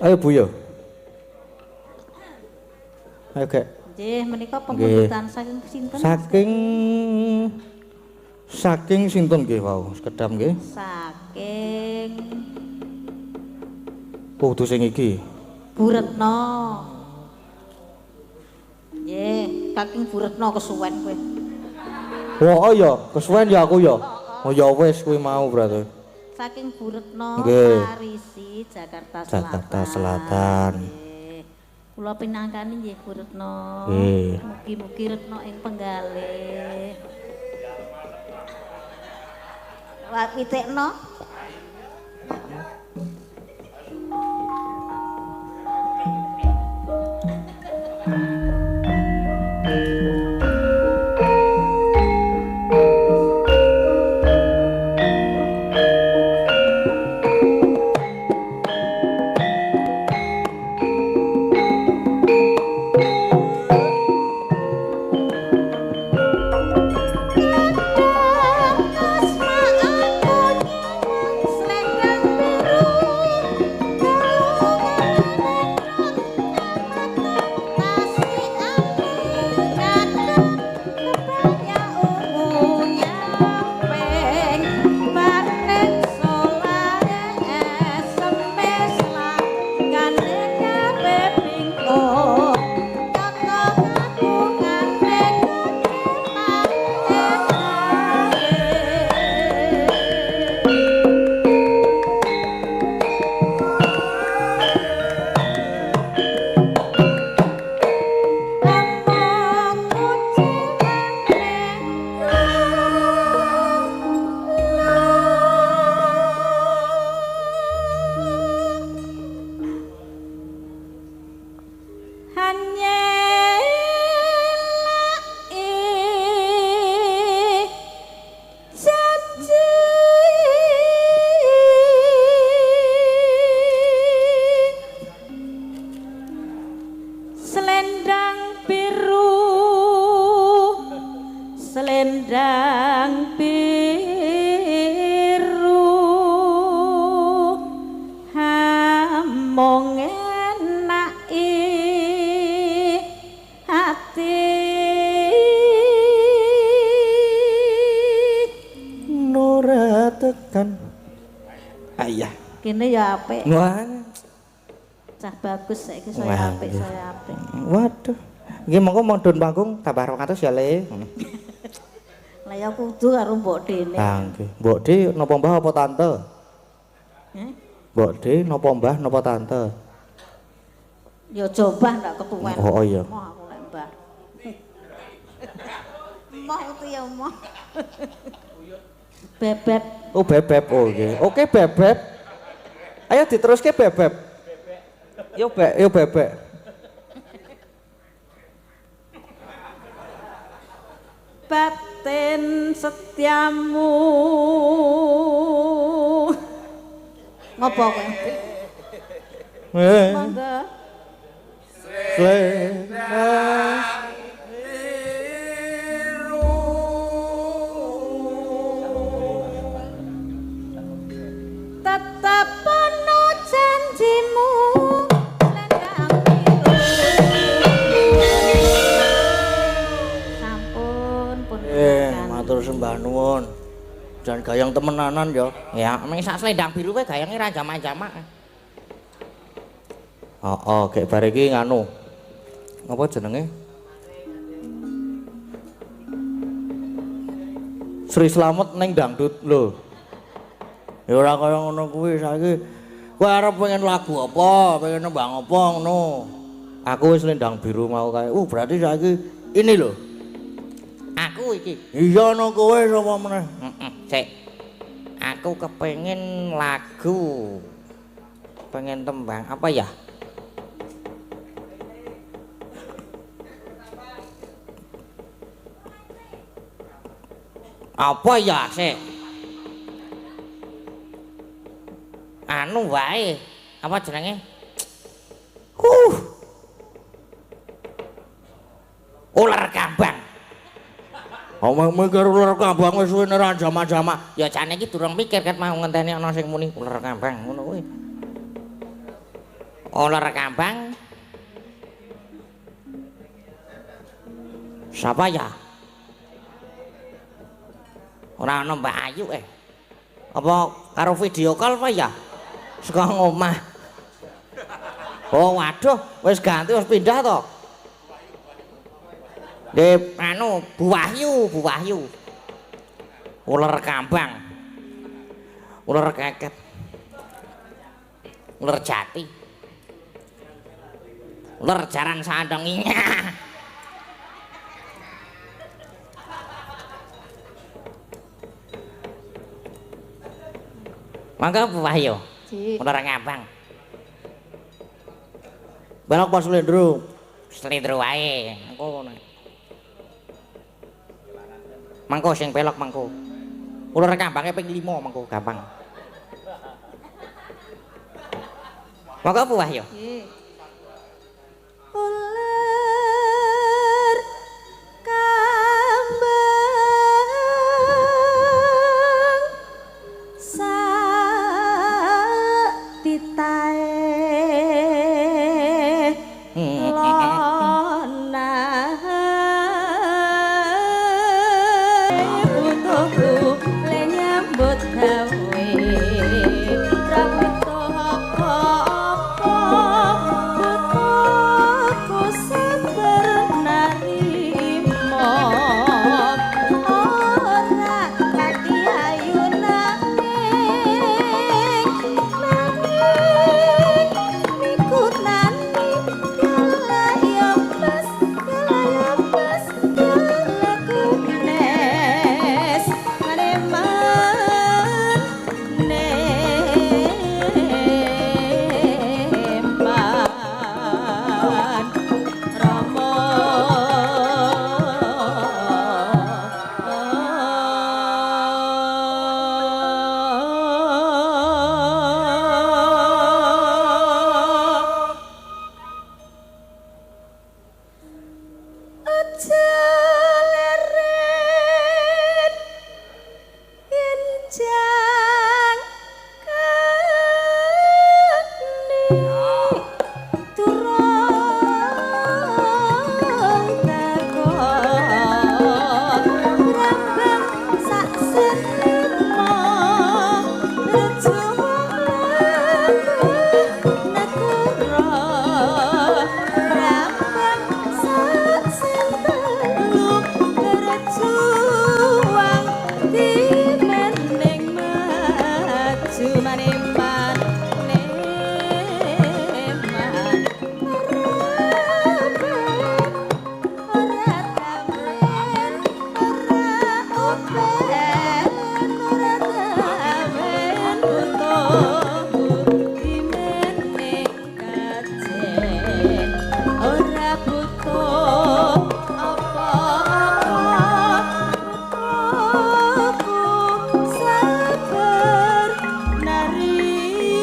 Ayo Bu yo. Ayo Kek. Nggih, menika pembutuhan saking sinten? Saking sinten nggih wau, sekedhap nggih. Saking Kudu sing iki. Bu Retno. Nggih, saking Bu Retno kesuwen kowe. Oh iya, kesuwen ya aku ya. Oh ya wis kuwi mau berarti. Saking Bu Retno, Nggih. Parisi, Jakarta Selatan. Jakarta Selatan. Nggih. Kula pinangkani nggih Bu Retno. Nggih. Mugi-mugi Retno ing penggalih. Wah, pitikno. Selendang biru hamong enaki hati Nora tekan. Ayah. kene ya apik. Wah. Cah bagus saiki saya apik, saya apik. Waduh. Nggih monggo mondhon panggung tambah 200 ya Le. Lah ya kudu karo Mbok Dene. Ah nggih. Mbok De napa Mbah apa tante? Mbok De napa Mbah napa tante? Ya coba ndak ketuwen. Oh iya. Moh aku lek Mbah. Moh itu ya moh. Bebek. Oh bebek oh nggih. Oke bebek. Ayo diteruske bebek. Yo bebek. Batin setiamu ngopo kowe? Monggo. Selendang Tetep penuh janjimu selendang biru. Sampun pun matur sembah nuwun. Jangan gayang temenanan ya. Ya, mung sak selendang biru kowe gayange ra jamak-jamak. Oh, kayak bar iki nganu. Apa jenenge? Sri Slamet ning dangdut lho. Ya ora kaya ngono kuwi saiki. Kowe arep pengen lagu apa? Pengen nembang apa ngono? Aku wis selendang biru mau kae. Berarti saiki ini lho. Aku iki. Iya no kowe sapa meneh? Sik. Aku kepengin lagu. Pengen tembang apa ya? Apa ya sik? Anu wae. Apa jenenge? Ular kambang. Omong mikir ular kambang wis suwene ra jamak-jamak. Ya jane iki durung mikir ket mau ngenteni ana sing muni ular kambang ngono kuwi. Ular kambang. Siapa ya? Ora ana Mbak Ayu Apa karo video call apa ya? Saka ngomah. Oh waduh, wis ganti wis pindah to. Nggih, anu Bu Wahyu, Bu Wahyu. Ular kambang. Ular keket. Ular jati. Ular jaran sandang inya. Mangga Bu Wahyu. Ular kambang. Belok pas Slendro. Slendro wae. Mangko sing belok mangko. Ular kambange ping 5 mangko gampang. Mangga Bu Wahyu. Nggih. Ular kambang sak titae lona butuhku le nyambut gawe ra butuh apa-apa butuhku sabar narimo ora kaki ayu nanging mikunani ya mas ya kunes maneman neman Rama aja leret yen jangkane turun takon rambang sak senema rejo nakura rambang sak sentelu berjuang di meneng maju maneman neman ora tamen ora open ora tamen butuhku di meneng kajen ora butuh apa-apa butuhku sabar narimo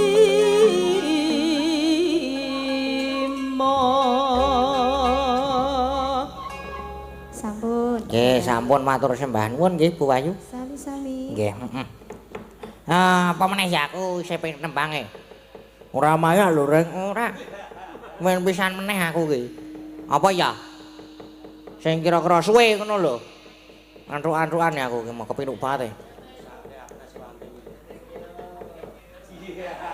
sampun Nggih, sampun matur sembah nuwun nggih Bu Wahyu. sami-sami Nggih, heeh. Apa meneh ya aku isih pengen nembange. Ora maya lho, Reng. Ora. Men pisan meneh aku ki. Apa ya? Sing kira-kira suwe ngono lho. Antuk-antukan ya aku ki mau kepinuk banget.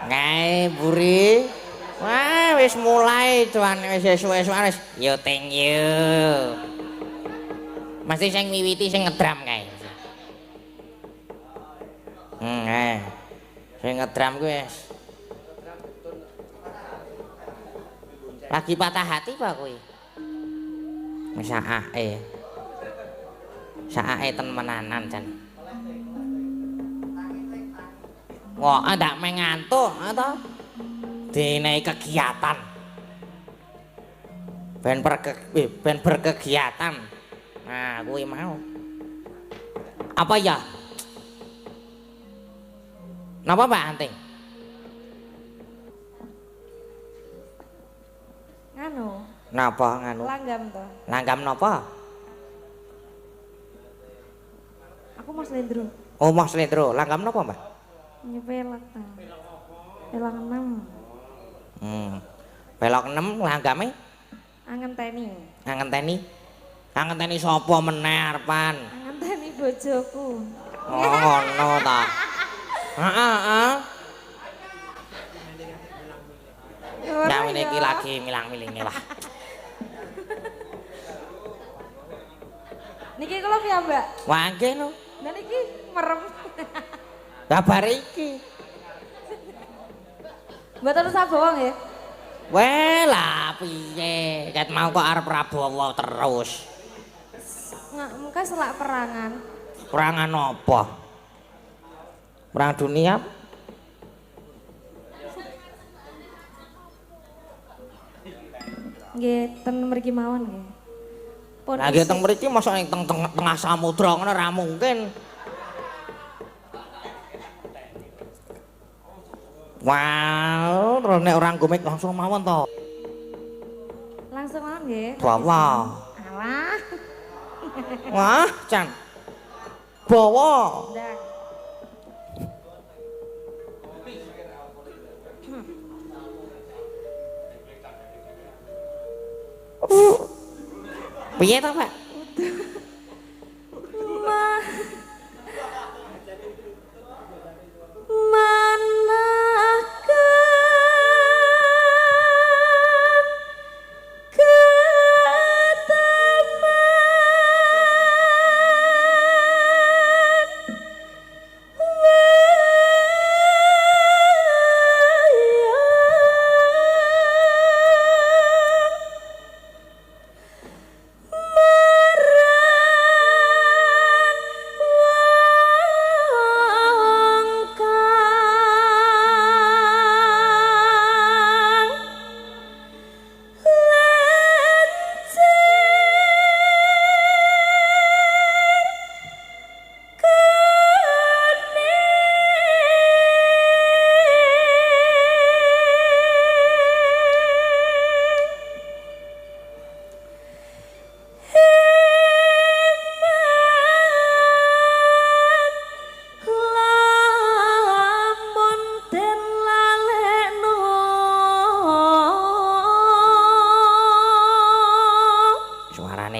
Ngai buri. Wah, wis mulai tuan wis suwe-suwe wis. Yo thank you. Mesti sing miwiti sing ngedram kae. Sing ngedram kuwi wis. Lagi patah hati Pak kuwi. Wis saake. Saake temenanan jan. Wah, ndak mengantuk to. Dinehi kegiatan. Ben berkegiatan. Nah, kuwi mau. Apa ya? Napa Pak Anting? nganu Napa nganu? langgam to Langgam napa? aku Mas Lendro Oh, Mas Letro. Langgam napa, Mbak? nyepelak ta pelang 6 Belok 6 langgame Angenteni. Angenteni sapa meneh arepan? Angenteni bojoku. Oh ngono ta. Heeh. Nyawine iki lagi milang-milinge wah. Niki kula piye, Mbak? Wah nggih no. Lah niki merem. Kabar iki. Mboten usah bawa nggih. Weh lah piye? Ket mau kok arep Prabowo terus. Muka selak perangan. Perangan apa? Perang dunia? Nggih, ten mriki mawon nggih. Pun Lah nggih teng mriki mosok ing tengah samudra ngono ra mungkin. Wow, terus nek orang gumik langsung mawon to. langsung mawon nggih. Bawa. Alah. Wah, Chan. Bawa. Ndang. Piye to, Pak?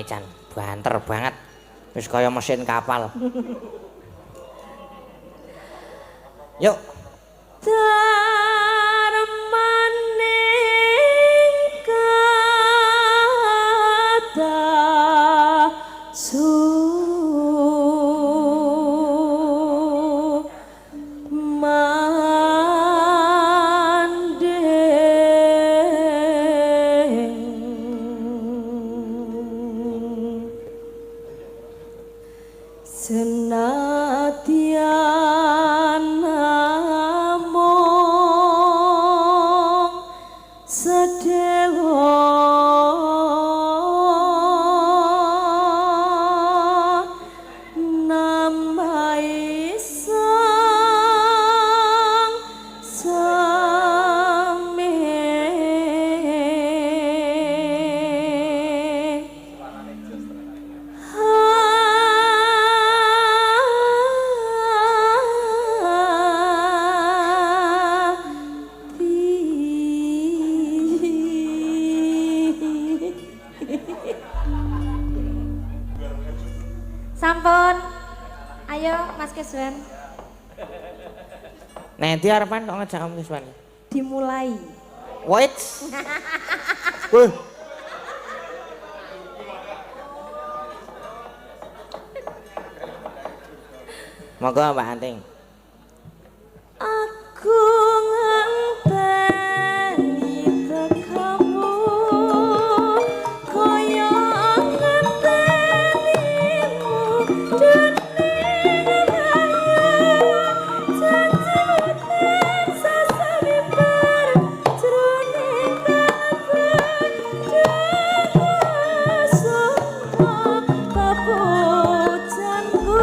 Chan, banter banget. Wis kaya mesin kapal. Yuk. Senadyan namung sedewa nambahi sang sami Sampun. Ayo Mas Keswan. Nanti harapan kok ngajak kamu Keswan? Dimulai. Wait. Wih. Monggo Mbak Anting. Aku ngenteni tekamu kaya ngentenimu dening ayu janji sesami bareng jroning kalbu sumpah kapujanku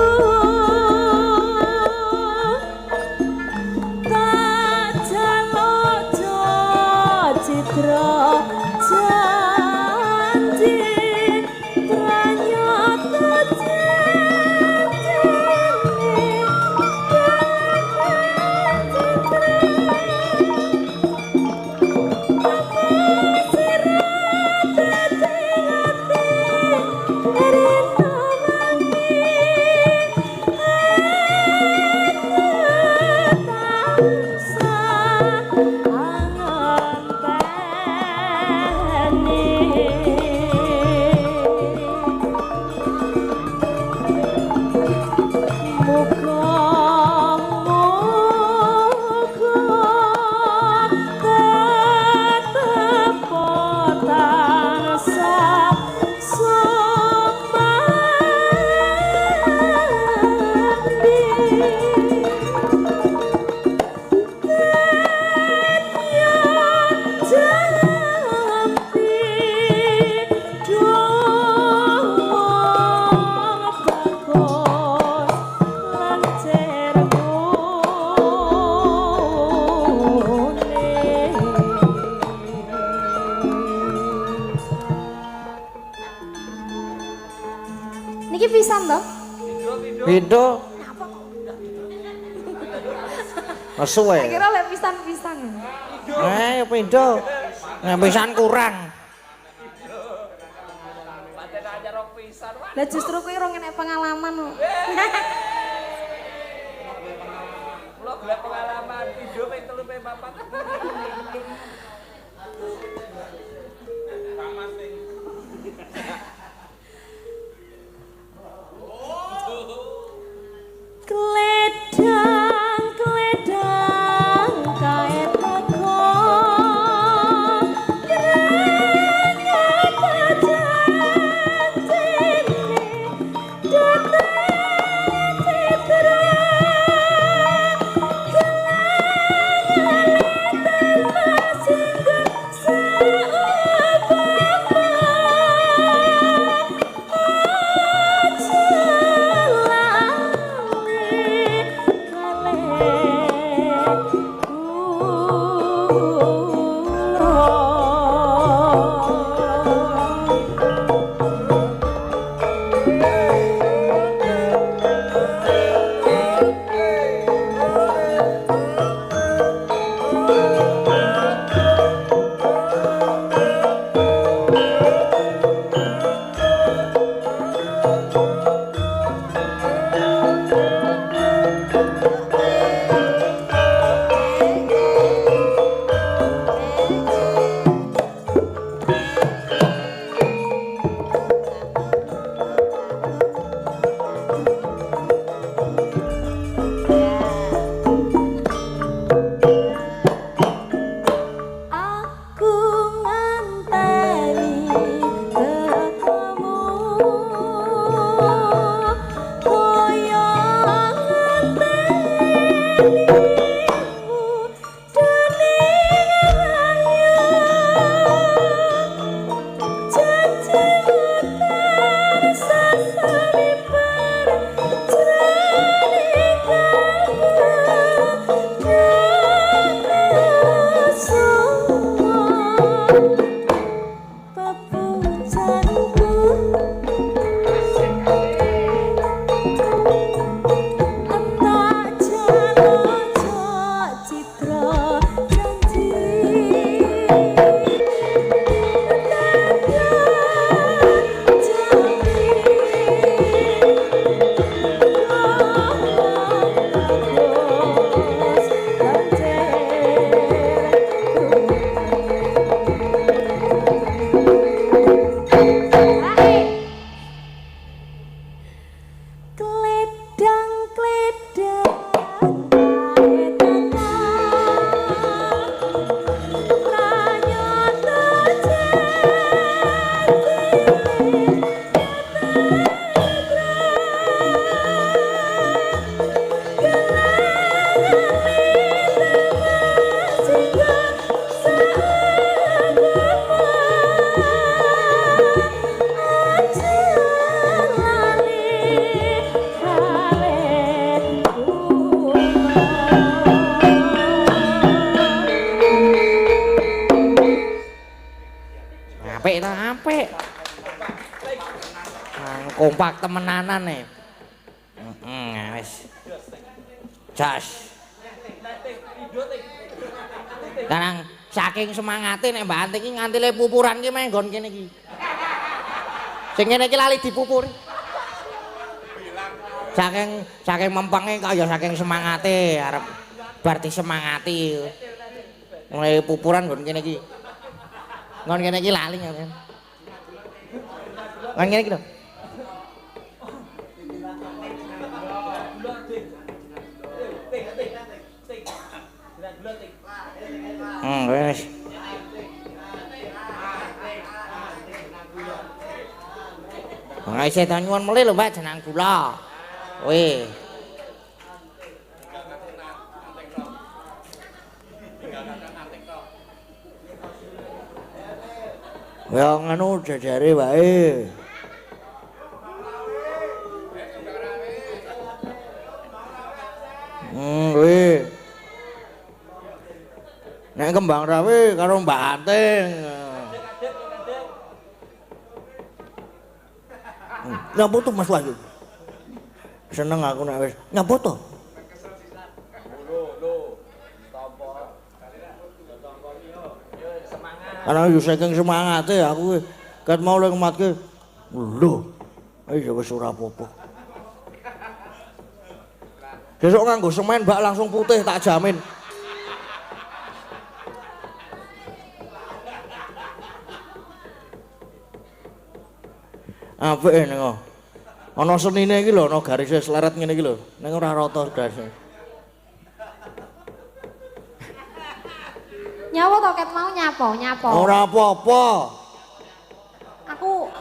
pisan toh? Pindho. Nesu Tak ae. kira lek pisan-pisan. Ya pindho. Nek pisan kurang. Lah justru kuwi ora enek pengalaman kok. Kula golek pengalaman video ping 3 ping 4. Kledang kledang kae teko apik. Kompak temenanan nih. Wis. Jas. Karang saking semangate nek Mbak Antik iki nganti le pupuran ki menggon kene iki. Sing ngene iki lali dipupuri. Saking mempenge kaya saking semangate arep bar disemangati. Mulai pupuran nggon kene iki. Ngon kene iki lali kan. Ngon kene iki lho. Wes. Ngai setan nyuwun mulih lho Mbak jeneng kula. Weh. Ya ngono jajare wae. Weh. Nek kembang rawe karo Mbak Anting. Napa tuh Mas Wahyu? Seneng aku nek wis nyapa to? Ana yo saking semangate aku ket mau lek matke. Lho. Ayo wis ora apa-apa. Besok nganggo semen bak langsung putih tak jamin. Apik ning ana senine iki lho, ana garise sleret ngene iki lho. Ning ora rata garise. Nyawa to ket mau nyapo. Ora apa-apa.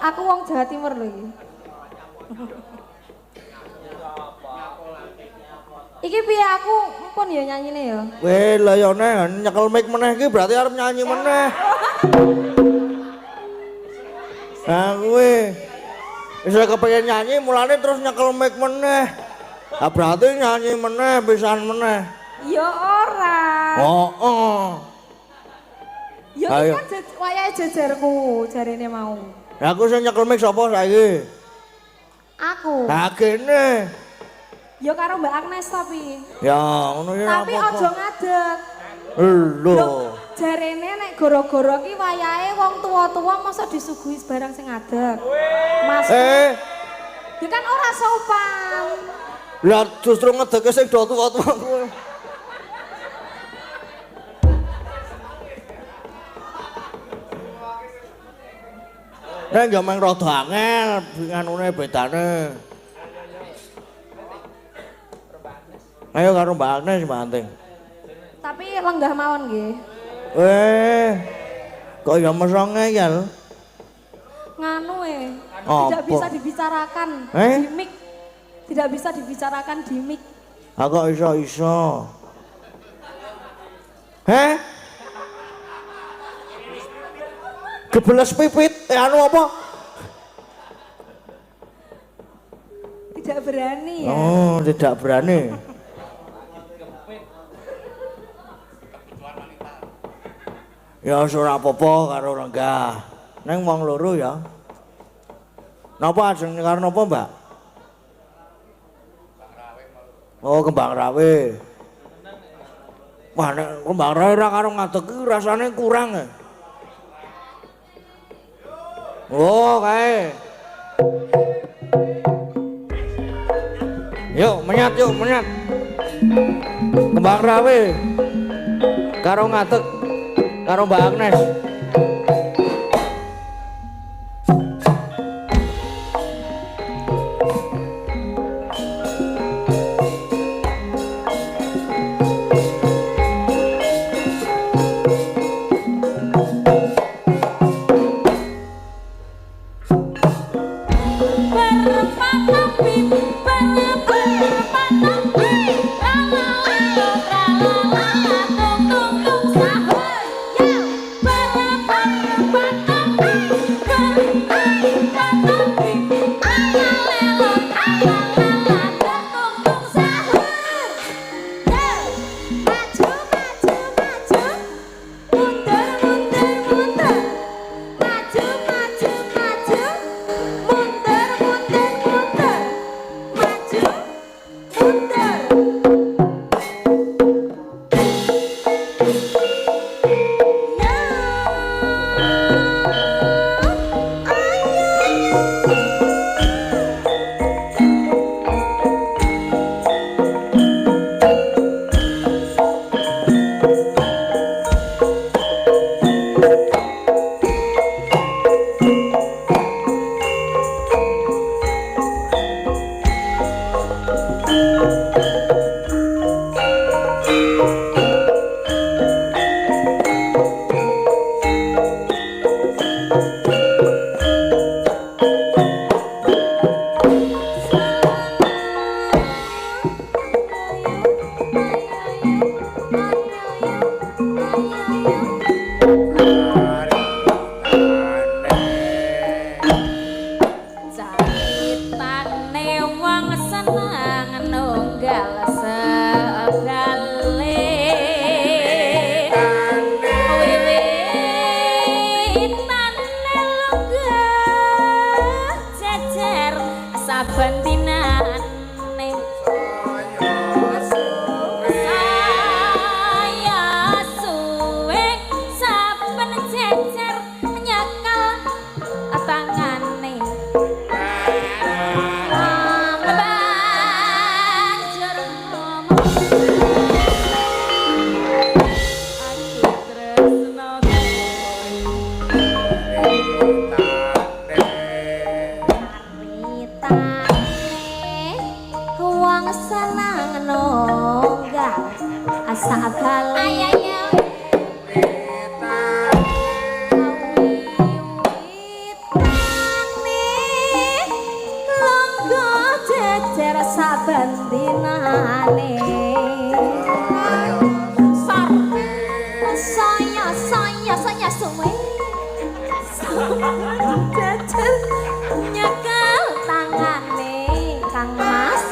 Aku wong Jawa Timur lho iki. Iki piye aku empun ya nyanyine ya. Weh, layone nyekel mic meneh iki berarti arep nyanyi meneh. Nah, kuwi wis kepengin nyanyi mulane terus nyekel mic meneh. Ah berarti nyanyi meneh pisan meneh. Ya ora. Oh. Ya Ayo. kan wayahe jejerku jarene mau. Lah aku sing nyekel mic sapa saiki? Aku. Lah kene. Ya karo Mbak Agnes tapi. Ya, ngono ya Tapi aja ngadeg. Lho. Jarene nek goro-goro ki wayahe wong tua-tua masa disuguhi barang sing ngadeg. Mas. Ya kan ora sopan. Lah justru ngedeke sing do tua-tua kuwi. Nek yo meng rada angel, nganune bedane. Ayo karo Mbak Agnes Mbak Anting. Tapi lenggah mawon nggih. Kok ya mesra ngeyel? Nganu tidak Apa? bisa dibicarakan di mic. Tidak bisa dibicarakan di mic. Ah kok iso? Gebeles pipit, anu apa? Tidak berani ya. Oh, tidak berani. Ya ora apa-apa karo renggah. Neng wong loro ya. Napa ajeng karo napa, Mbak? Oh, kembang rawe. Wah, nek kembang rawe ra karo ngadeg iki rasane kurang. Oh, kae. Yuk, menyat. Kembang rawe. Karo ngadeg karo Mbak Agnes. saben dinane Saya suwe. Jajan nyekel tangane Kang Mas.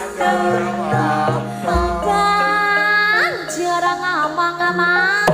Kan jarang ngomong-ngomong.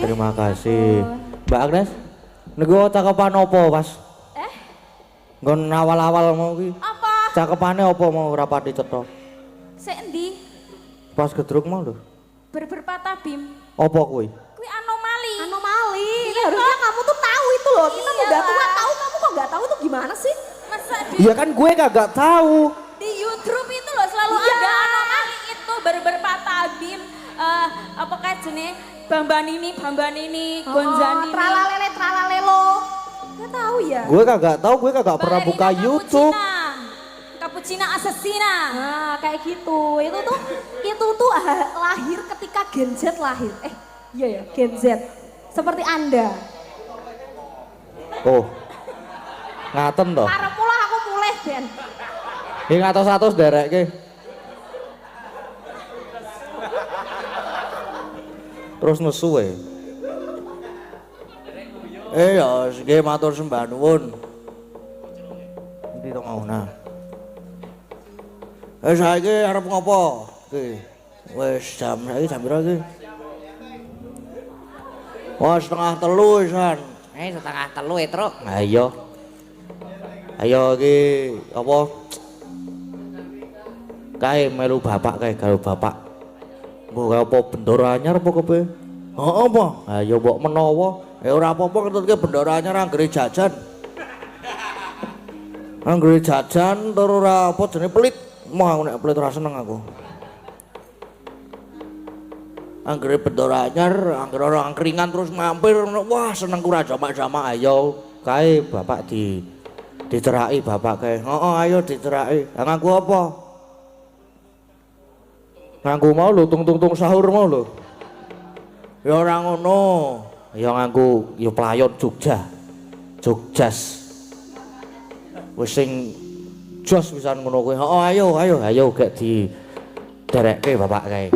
Terima kasih. Mbak Agnes, nego cakepan opo pas? Nggon awal-awal mau ki. Apa? Cakepane opo mau rapati cetha? Sik endi? Pas gedruk mau lho. Berpatah bim. Opo kuwi? Kuwi anomali. Anomali. Ini harusnya kamu tuh tahu itu loh. Kita udah tua tahu, kamu kok nggak tahu tuh gimana sih? Masa di Iya kan gue kagak tahu. di YouTube itu loh selalu ada anomali itu berpatah bim. Apa kayak jenis Bambanini, Gonzanini. Tralalelo. Gak tahu ya? Gue kagak tahu, gue kagak pernah buka YouTube. Cappuccino Assassina. Nah, kayak gitu. Itu tuh lahir ketika Gen Z lahir. Iya ya, Gen Z. Seperti Anda. Oh. Ngaten toh. Arep pula aku mulai, Ben. Iki ngatos-atos derekke. Terus nesu ya segi matur sembah nuwun. Iki to mau nah. Saiki arep ngopo? Iki wis jam saiki jam pira iki? Wah, 2:30 wisan. Setengah telu Truk. Nah iya. Ayo iki apa kae melu bapak kae karo bapak. Mbok kaya apa bendara anyar apa kepe? Heeh apa? Ha ya mbok menawa ya ora apa-apa ngetutke bendara anyar anggere jajan. Anggere jajan tur ora apa jenenge pelit. Mau aku nek pelit ora seneng aku. Anggere bendara anyar, anggere ora angkringan terus mampir wah seneng ora jamak-jamak ayo kae bapak diceraki bapak kae. Heeh ayo diceraki. Lah nganggo apa? Nganggo mau lho tung-tung sahur mau lho. Ya ora ngono. Ya nganggo ya playon Jogja. Jogjas. Wis sing jos pisan ngono kuwi. Heeh ayo gek diderekke bapak kae.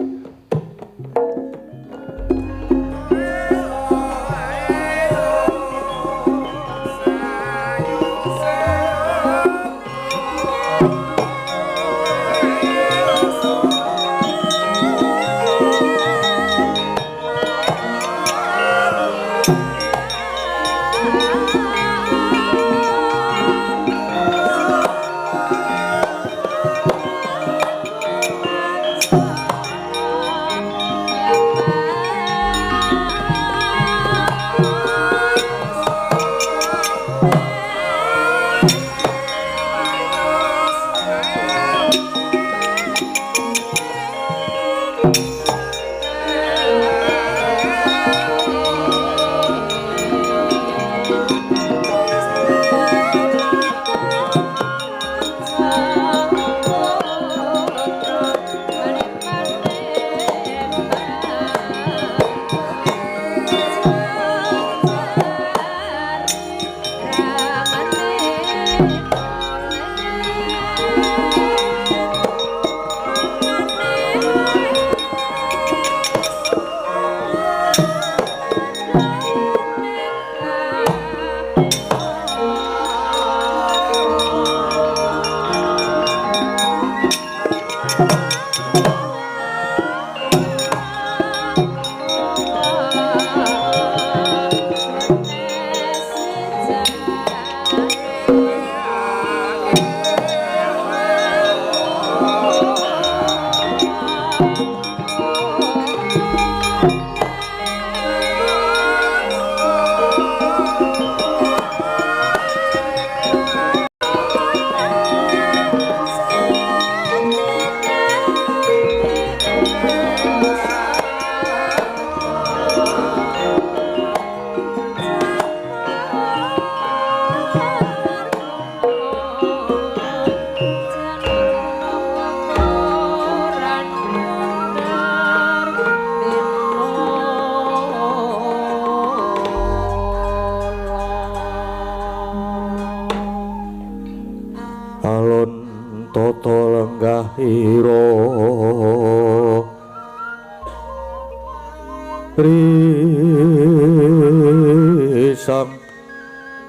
Risang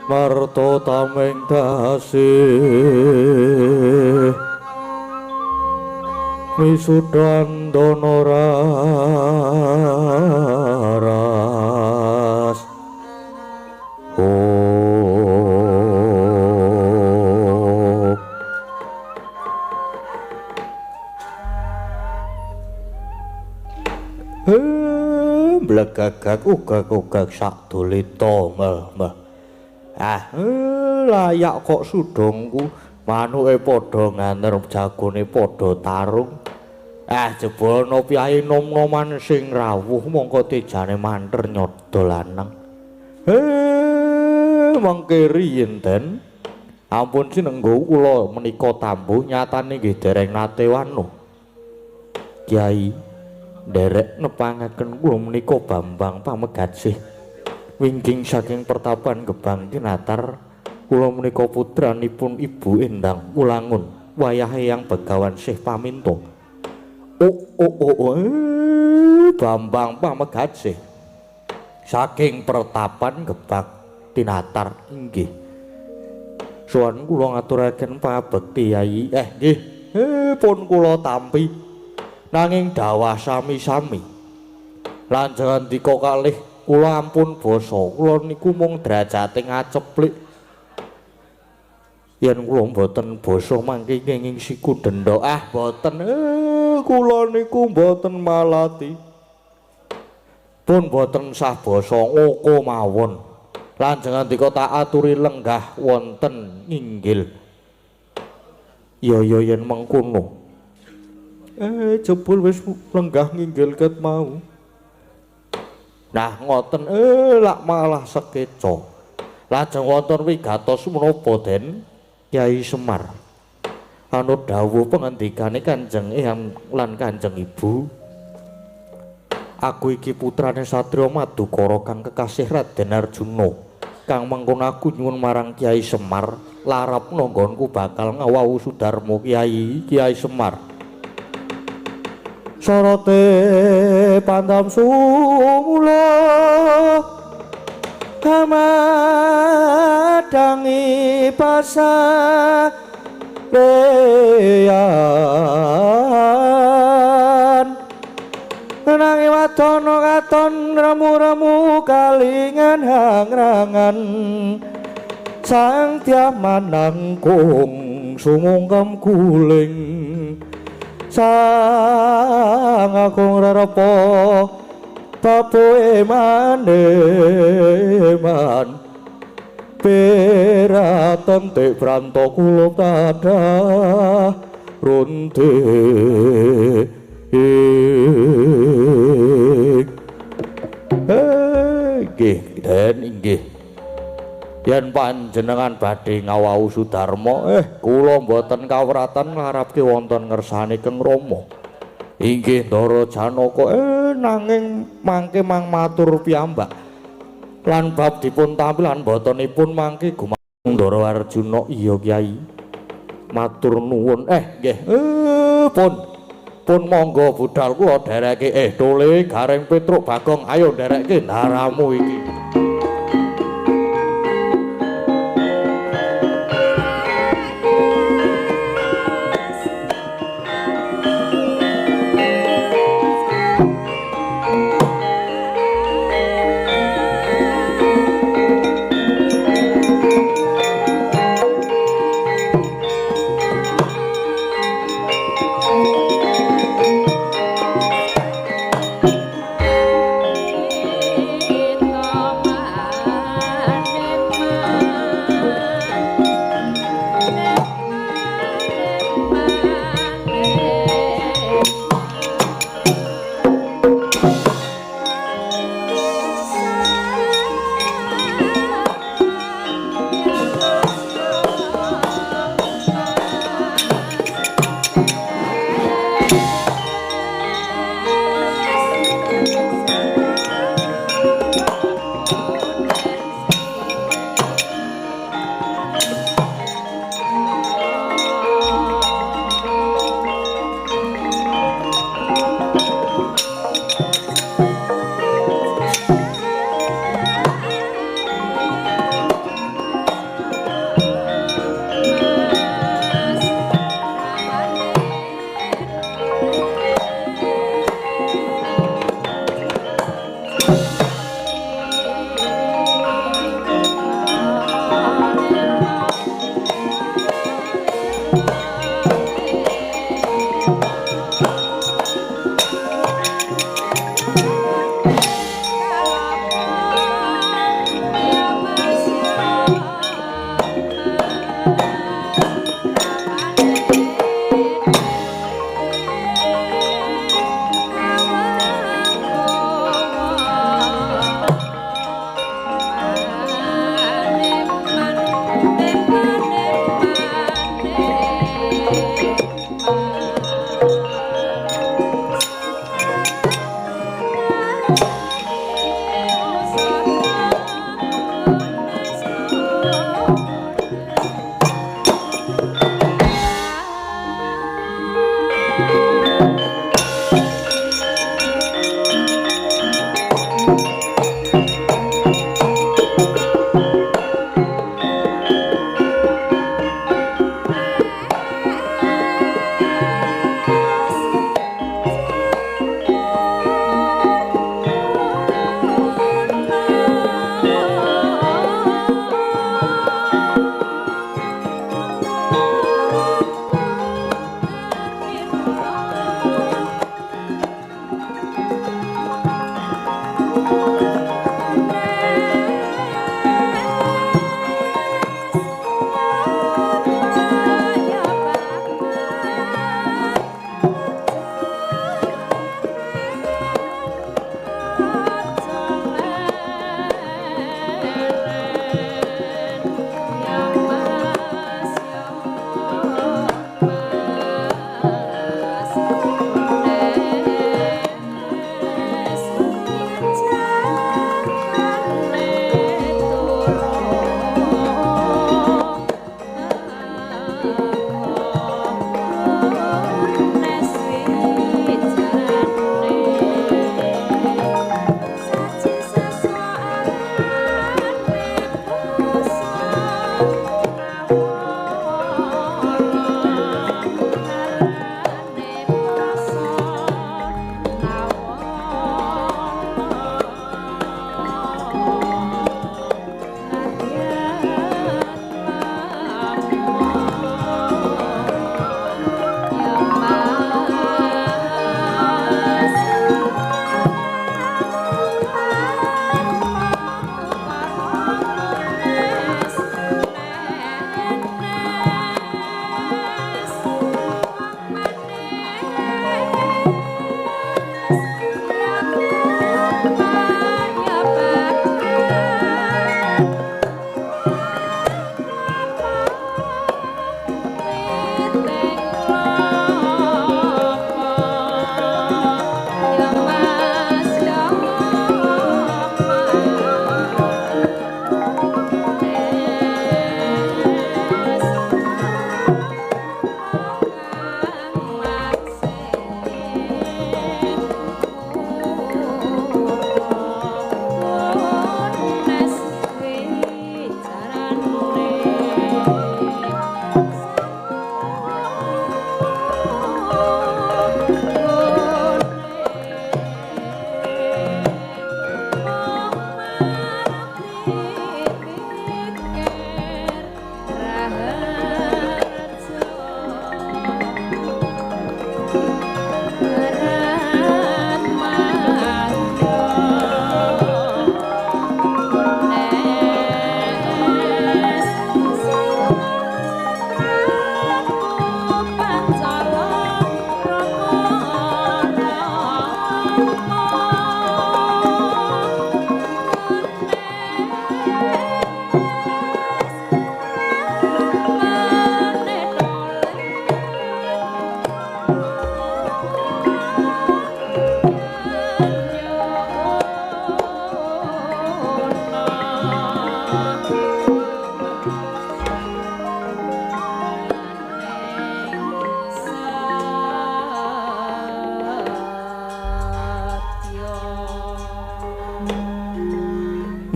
marto tameng dasih misudan donoraras blegagag ugag sak dolita meh. Layak kok sudongku manuke padha nganer jagone padha tarung. Jebul no piyayi nom-noman sing rawuh mongko tejane manter nyodo lanang. Mangke riyen ten ampun sinenggo kula menika tambuh nyatane nggih dereng nate wanu. Kyai nderek nepangaken kula menika Bambang Pamegatsih wingking saking pertapan Gebang Tinatar kula menika putranipun Ibu Endang Wulangun wayahe yang Begawan Sih Paminto. Bambang Pamegatsih saking pertapan Gebang Tinatar inggih suwan kula ngaturaken pabekti Yai. Nggih pun kula tampi nanging dawah sami-sami lanjangan dika kalih kula ampun basa kula niku mung derajate ngaceplik yen kula mboten basa mangke kenging siku denda. Ah mboten kula niku mboten malati. Pun mboten sah basa ngoko mawon. Lajeng andika tak aturi lenggah wonten nginggil. Ya yen mengkono. Jebul wis lenggah nginggil ket mau. Nah ngoten lak malah sekeca. Lajeng wonten wigatos menapa den Kyai Semar. Anut dawuh pengendikane Kanjeng Eyang lan Kanjeng Ibu. Aku iki putrane Satria Madukara kang kekasih Raden Arjuna. Kang mengkono aku nyuwun marang Kyai Semar, larapna nggonku bakal ngawau Sudarma Kyai Semar. Sorote pandam sumula kamadangi pasareyan nanging wadana katon remu-remu kalingan hangrangan sang tiaman nangkung sumungkem guling sang agung rarapa baboe maneman peraton tek pranto kula tadah runte nggih den inggih yen panjenengan badhe ngawau Sudarma kula mboten kawratan ngarepke wonten ngersane Kang Rama inggih Ndara Janaka nanging mangke mang matur piyambak lan bab dipun tampilan botenipun mangke gumantung Ndara Arjuna iya Kyai matur nuwun nggih pun monggo budal kula dereke Tole Gareng Petruk Bagong ayo dereke ndaramu iki Kita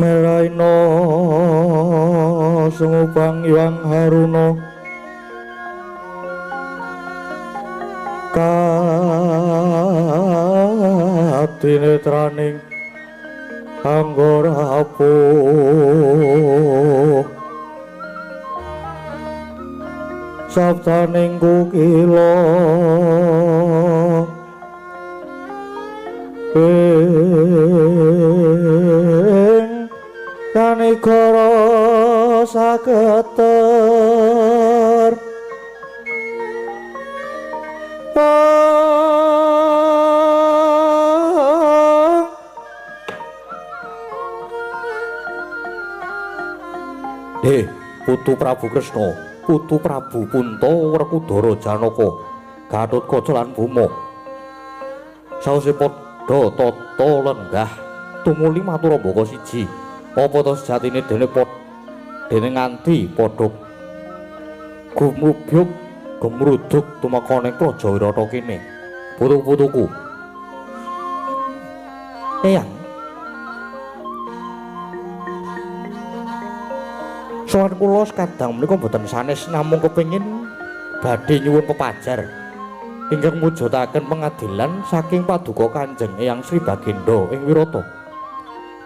meraina sumubang yang haruna katinetraning anggora apuh sabdaning kukila Kanigara saketer Putu Prabu Kresna, Putu Prabu Punta Werkudara Janaka, Gatotkaca lan Bima. Sawise padha tata lenggah tumuli matur mbaka siji. Apa to sejatine dene nganti padha gumrubyuk gemruduk tumeka ning Praja Wirata kene. Putu-putuku. Eyang. Sowan kula kadang menika boten sanes namung kepengin badhe nyuwun pepajar ingkang mujudaken pengadilan saking paduka Kanjeng Eyang Sri Baginda ing Wirata.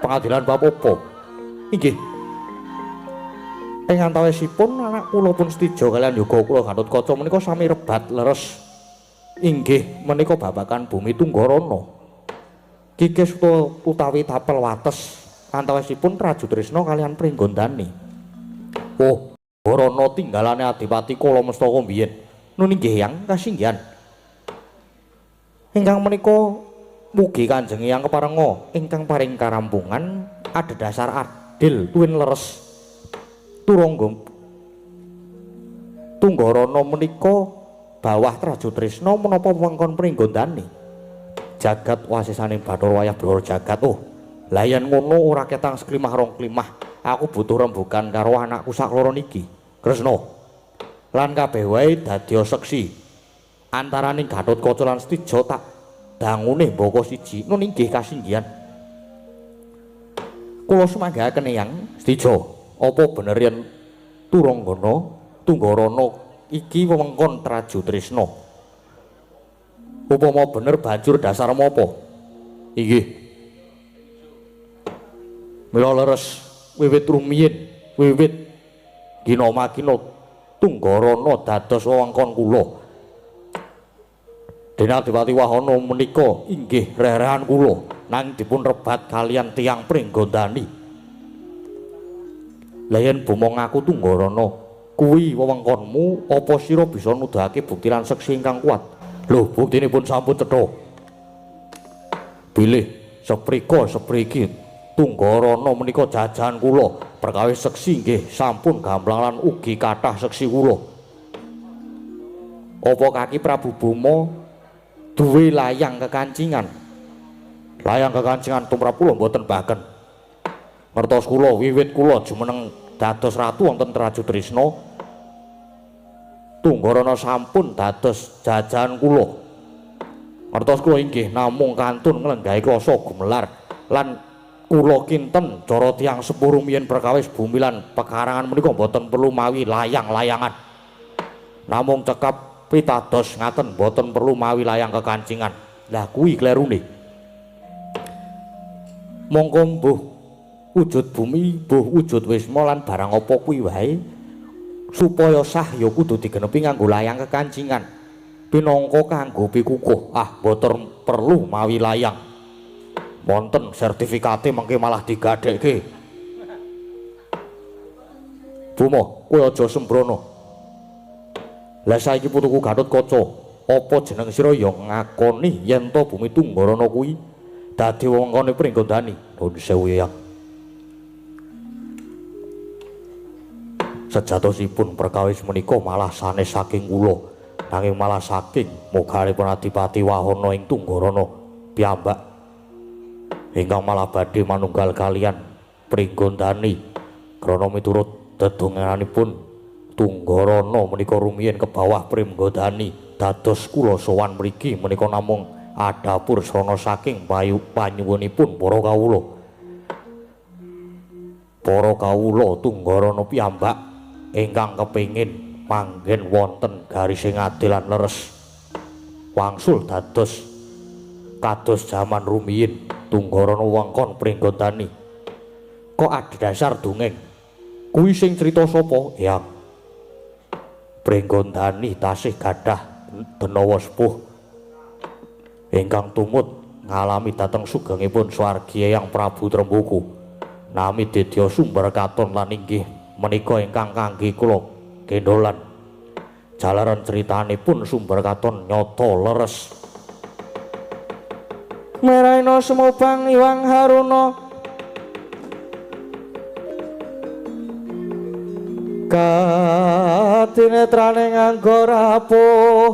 Pengadilan bab apa? Inggih. Ing antawisipun anak kula pun setija kaliyan yoga kula Gatotkaca menika sami rebat leres. Inggih menika babakan Bumi Tunggarana. Kikis utawi tapel wates antawisipun Raju Trisna kaliyan Pringgondani. Oh, Barana tinggalane Adipati Kala Mastaka biyen. Nun inggih Hyang kasinggihan. Ingkang menika mugi Kanjeng Hyang keparenga ingkang paring karampungan adhedhasar adil tuwin leres. Turangga Tunggarana menika bawah Raju Trisna menapa wewengkon Pringgondani. Jagat wasisaning Bathara wayah Blora jagat. Oh, lah yen ngono ora ketang seklimah rong klimah. Aku butuh rembugan karo anakku sakloro niki, Kresna. Lan kabeh wae dadi seksi. Antaraning Gatotkaca lan Setija tak dangune mbaka siji. Nun inggih kasinggihan. Kula sumanggahaken Eyang Setija, apa bener yen Tunggarana iki wewengkon Raju Trisna? Upama bener banjur dasar apa? Inggih. Mila leres wiwit rumiyin, wiwit gina-magina Tunggarana dados wewengkon kula. Dene Adipati Wahana menika inggih rerehan kula nang dipun rebat kaliyan tiyang Pringgondani. Lah yen boma ngaku Tunggarana kuwi wewengkonmu, apa sira bisa nuduhake bukti lan seksi ingkang kuat? Lho, buktinipun sampun cetha. Bilih seprika sepriki Tunggarana menika jajahan kula, perkawis seksi nggih sampun gamblang lan ugi kathah seksi kula. Apa kaki Prabu Bima duwe layang kekancingan? Layang kekancingan tumrap kula mboten baken. Ngertos kula wiwit kula jumeneng dados ratu wonten Raju Trisna, Tunggarana sampun dados jajahan kula. Ngertos kula inggih namung kantun nglenggahi rasa gumelar lan kula kinten cara tiyang sepuh rumiyin perkawis bumi lan pekarangan menika boten perlu mawi layang-layangan. Namung cekap pitados ngaten boten perlu mawi layang kekancingan. Lah kuwi klerune. Mongko mbuh wujud bumi, mbuh wujud wisma lan barang apa kuwi wae supaya sah ya kudu digenepi nganggo layang kekancingan. Pinangka kanggo pikukuh, boten perlu mawi layang. Wonten sertifikate mengke malah digadhekke. Buma, kowe aja sembrono. Lah saiki putuku Gatotkaca, apa jeneng sira ya ngakoni yen to Bumi Tunggarana kuwi dadi wewengkone Pringgondani? Nuwun sewu Hyang. Sejatosipun perkawis menika malah sanes saking kula, nanging malah saking mogalipun Adipati Wahana ing Tunggarana piyambak ingkang malah badhe manunggal kalian Pringgondani krana miturut dedongenanipun Tunggarana menika rumiyin ke bawah Pringgondani dados kula sowan mriki menika namung adapur srana saking panyuwunipun para kawula. para kawula Tunggarana piyambak ingkang kepingin manggen wonten garising adil lan leres wangsul dados kados jaman rumiyin Tunggarana wewengkon Pringgondani kok adhedhasar dongeng kuwi sing crita sapa Eyang Pringgondani tasih gadah denawa sepuh ingkang tumut ngalami dhateng sugengipun swargi Eyang Prabu Trembuku nami dedya sumber katon lan inggih menika ingkang kangge kula gendholan jalaran critanipun sumber katon nyata leres Meraina sumubang Iwang Haruna katinetrane nganggo rapuh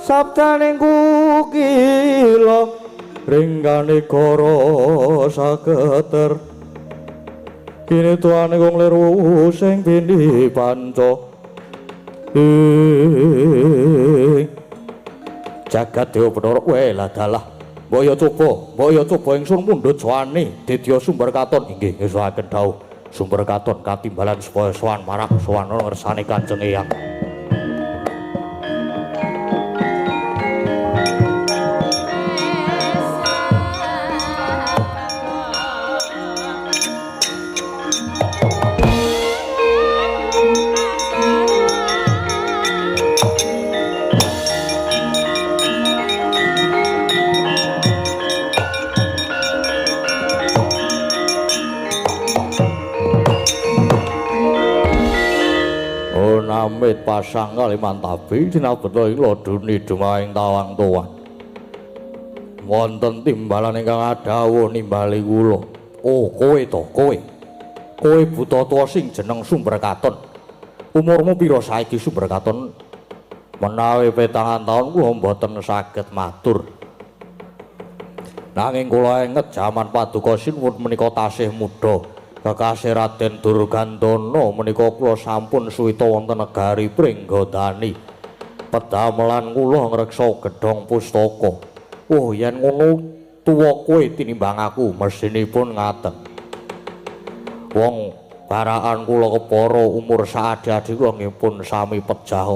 sabdaning kukila ringgane kara sageter kene tuane wong liru sing bindi panca jagat dewa Bathara wela dalah mbaya coba ingsun mundhut sowane dedya sumber katon inggih ngesuhaken dawuh sumber katon katimbalan supaya sowan marak sowan ngersane Kanjeng Eyang Namit pasang Kalimantabi sinabeta ing laduni dumaing tawang tuwan wonten timbalan ingkang adhawuh nimbali kula kowe buta tuwa sing jeneng Sumber Katon umurmu pira saiki Sumber Katon menawi petangan taun kula mboten saged matur nanging kula enget jaman Paduka Sinuwun menika tasih muda Kakasih Raden Durgandana menika kula sampun suwita wonten negari Pringgondani. Pedamelan kula ngreksa gedhong pustaka. Oh, yen ngono tuwa kowe tinimbang aku mesinipun ngaten. Wong barakan kula kepara umur saadi-adi kula ngipun sami pejah.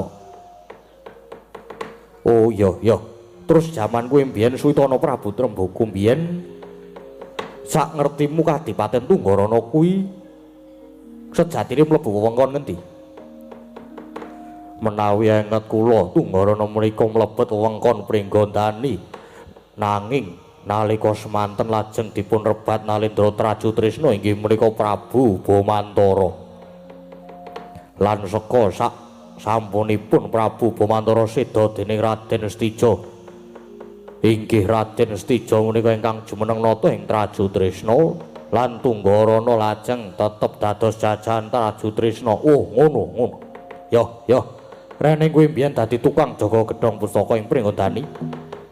Oh iya. Terus jaman kowe mbiyen Suwitana Prabu Trembuku mbiyen sak ngertimu Kadipaten Tunggarana kuwi sejatine mlebu wewengkon ngendi? Menawi enget kula Tunggarana menika mlebet wewengkon Pringgondani nanging nalika semanten lajeng dipun rebat Nalendra Trajutrisna inggih menika Prabu Bomantara lan seka sak sampunipun Prabu Bomantara seda dening Raden Stija inggih Raden Stija menika ingkang jumeneng nata ing Trajutrisna lan Tunggarana lajeng tetep dados jajahan Trajutrisna. Oh, ngono. Ya. Rene kuwi mbiyen dadi tukang jaga gedhong pustaka ing Pringgondani.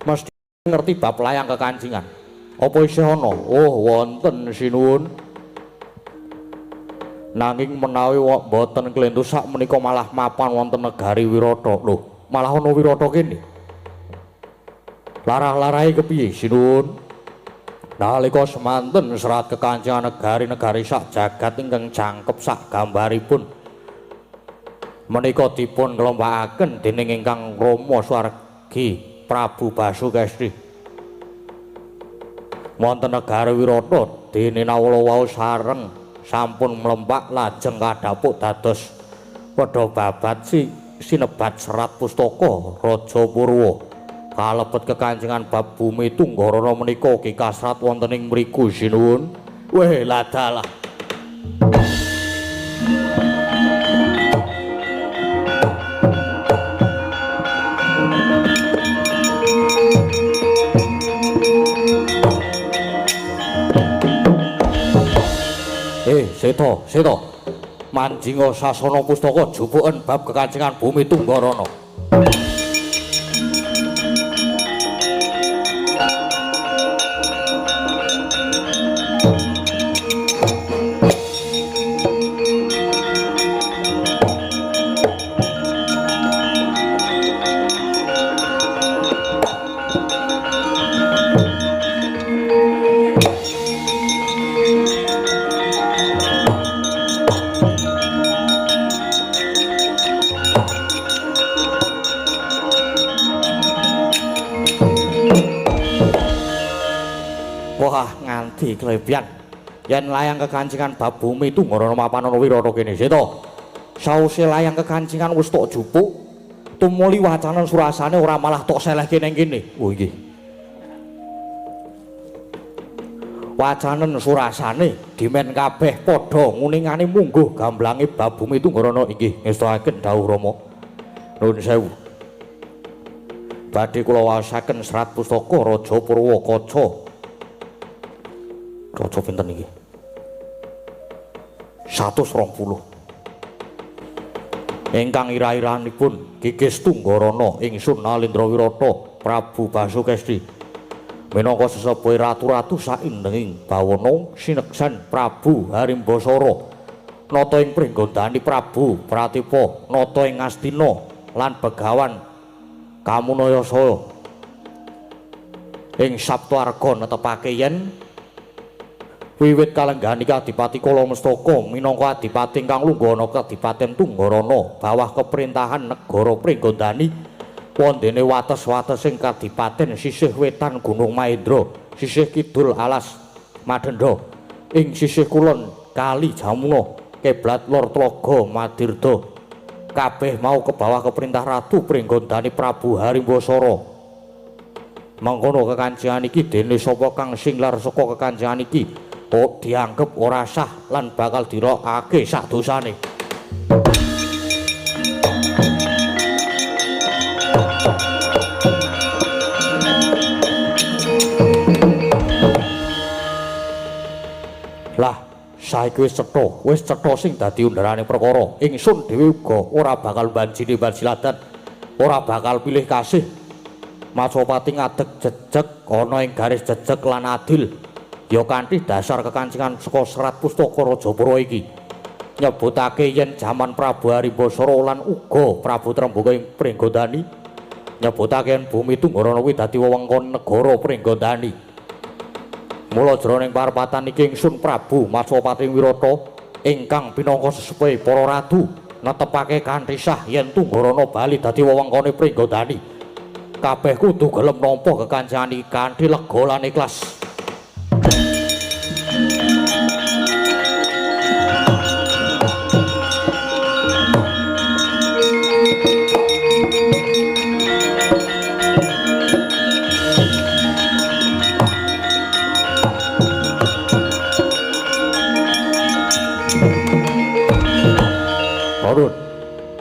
Mesti ngerti bab layang kekancingan. Apa isih ana? Oh, wonten sinuwun. Nanging menawi mboten klentu sak menika malah mapan wonten negari Wirata. Lho, malah ana Wirata kene. Larah-larahe kepiye sinuwun nalika semanten serat kekancingan negari-negari sak jagat ingkang jangkep sak gambaripun menika dipun ngelompakaken dening ingkang Rama Swargi Prabu Basukesti wonten negari Wirata dene nawala wau sareng sampun mlempak lajeng kadhapuk dados padha babat sinebat serat pustaka Raja Purwa kalebet kekancingan bab bumi Tunggarana menika ki kasrat wonten ing mriku sinuwun. Weh ladalah. Seta. Manjinga sasana pustaka jupuken bab kekancingan bumi Tunggarana. adi klebian yen layang kekancingan bab bumi Tunggarana mapan ana wirata kene seta sause layang kekancingan wis tok jupuk tumuli wacanen surasane ora malah tok selehke ning kene oh nggih wacanen surasane dimen kabeh padha nguningane mungguh gamblange bab bumi Tunggarana inggih ngestakaken dawuh Rama nuwun sewu badhe kula waosaken serat pustaka Raja Purwakaca. Raja pinten iki? 120. Ingkang ira-iranipun Gigis Tunggarana ingsun Nalendra Wirata Prabu Basukesti. Minangka sesepuhe ratu-ratu saindenging bawana sineksan Prabu Harimbasara. Nata ing Pringgondani Prabu Pratipa, nata ing Ngastina lan Begawan Kamunaya saya ing Saptawarga netepake yen wiwit kalengganing Adipati Kalamastaka minangka adipati ingkang lunggana Kadipaten Tunggarana bawah keperintahan negara Pringgondani wondene wates-watesing Kadipaten sisih wetan Gunung Mahendra, sisih kidul alas Madenda, ing sisih kulon Kali Jamuna, kiblat lor Tlaga Madirda. Kabeh mau ke bawah keperintah Ratu Pringgondani Prabu Harimbasara. Mangkono kekancingan iki dene sapa kang singlar saka kekancingan iki kok dianggep ora sah lan bakal dirokake sak dosane. Lah saiki wis cetha sing dadi underane perkara. Ingsun dhewe uga ora bakal banjini banjiladan, ora bakal pilih kasih. Majapati ngadeg jejeg ana ing garis jejeg lan adil. Ya kanthi dasar kekancingan saka serat pustaka Rajapura iki nyebutake yen jaman Prabu Harimbasara lan uga Prabu Trembaka ing Pringgondani nyebutake yen bumi Tunggarana kuwi dadi wewengkon negara Pringgondani. Mula jroning parpatan iki ingsun Prabu Majapati Wirata ingkang pinangka sesepuhe para ratu netepake kanthi sah yen Tunggarana bali dadi wewengkone Pringgondani. Kabeh kudu gelem nampa kekancingan iki kanthi lega lan ikhlas.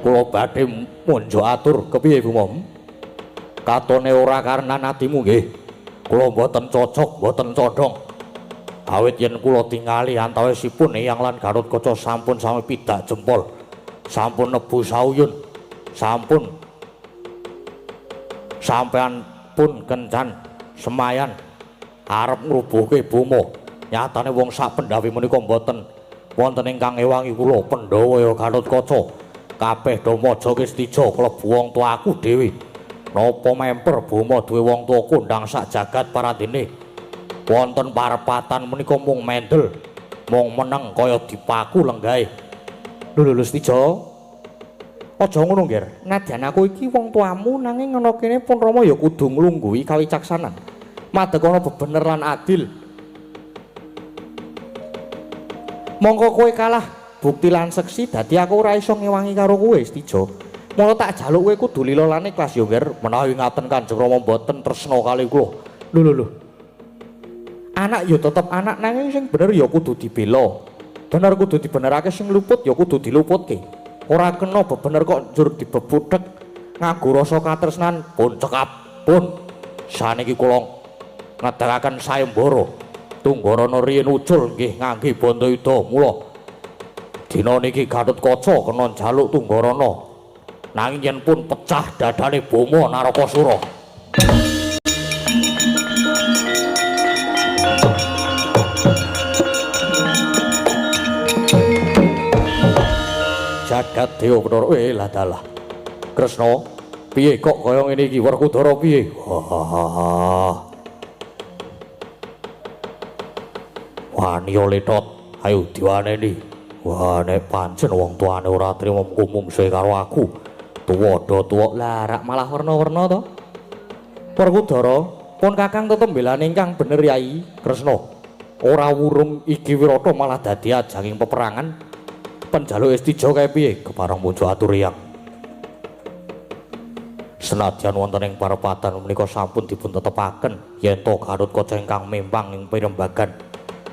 Kula badhe munjuk atur kepiye Gumom? Katone ora karena nadimu nggih. Kula mboten cocok, mboten condong. Awit yen kula tingali antawisipun Eyang lan Gatotkaca sampun sami pidak jempol. Sampun nebu sauyun. Sampun sampean pun kencan semayan arep ngrubuhke Buma. Nyatane wong sak Pendhawi menika mboten wonten ingkang ngewangi kula Pandhawa ya Gatotkaca. Kabeh do maja Kistija klebu wong tuaku dhewe. Napa memper Buma duwe wong tuwa kondang sak jagat paradene. Wonten parepatan menika mung mendel, mung meneng kaya dipaku lenggahe. Lho Stija. Aja ngono, Nger. Nadyan aku iki wong tuamu nanging ana kene pun Rama ya kudu nglungguhi kawicaksanan. Madeg ana bebener lan adil. Mongko kowe kalah bukti lan seksi dadi aku ora iso ngewangi karo kowe Stija. Mula tak jaluk kowe kudu lila lan ikhlas yo Nger menawi ngaten Kanjeng Rama mboten tresna kali kula. Lho. Anak ya tetep anak nanging sing bener ya kudu dibela. Bener kudu dibenerake sing luput ya kudu diluputke. Ora kena bebener kok njur dibebudhek nganggo rasa katresnan pun cekap pun. Saniki kula ngedekaken sayembara Tunggarana riyin ucul nggih ngangge Bandayuda mula dina niki Gatotkaca kena njaluk Tunggarana nanging yen pun pecah dadane Bama Narakasura. Jagat Dewa Bathara lah dalah. Kresna, piye kok kaya ngene iki Werkudara piye? Wani Letot, ayo diwaneni. Wah nek pancen wong tuane ora trima mumungse karo aku. Tuwa larak malah werna-werna to. Werkudara, pun Kakang tetep mbelani ingkang bener Yai Kresna. ora wurung iki Wirata malah dadi ajanging peperangan. Penjaluk Istijo kae piye? Kepareng mujo aturiyang. Senadyan wonten ing parepatan menika sampun dipun tetepaken yen to Gatotkaca ingkang mempang ing pirembagan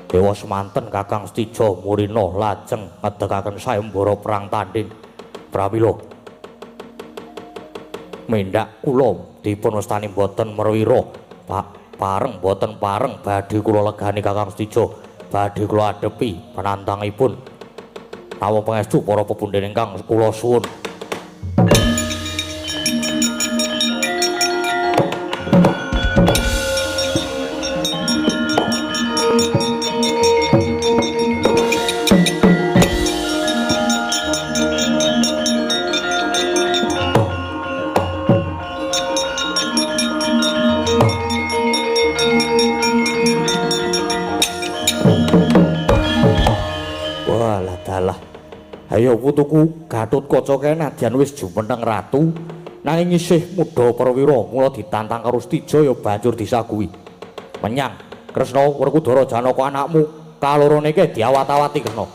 dewa semanten Kakang Stijo Murina lajeng ngedegaken sayembara perang tanding. Pramila mendak kula dipun wastani boten merwira, Pak. Pareng boten pareng badhe kula legani Kakang Stijo, badhe kula adepi penantangipun. Nawung pangestu para pepundhen ingkang kula suwun. Ayo putuku Gatotkaca kae nadyan wis jumeneng ratu nanging isih mudha perwira mula ditantang karo Stijo ya banjur disaguhi. Menyang Kresna Werkudara Janaka anakmu kalorone iki diawat-awati Kresna.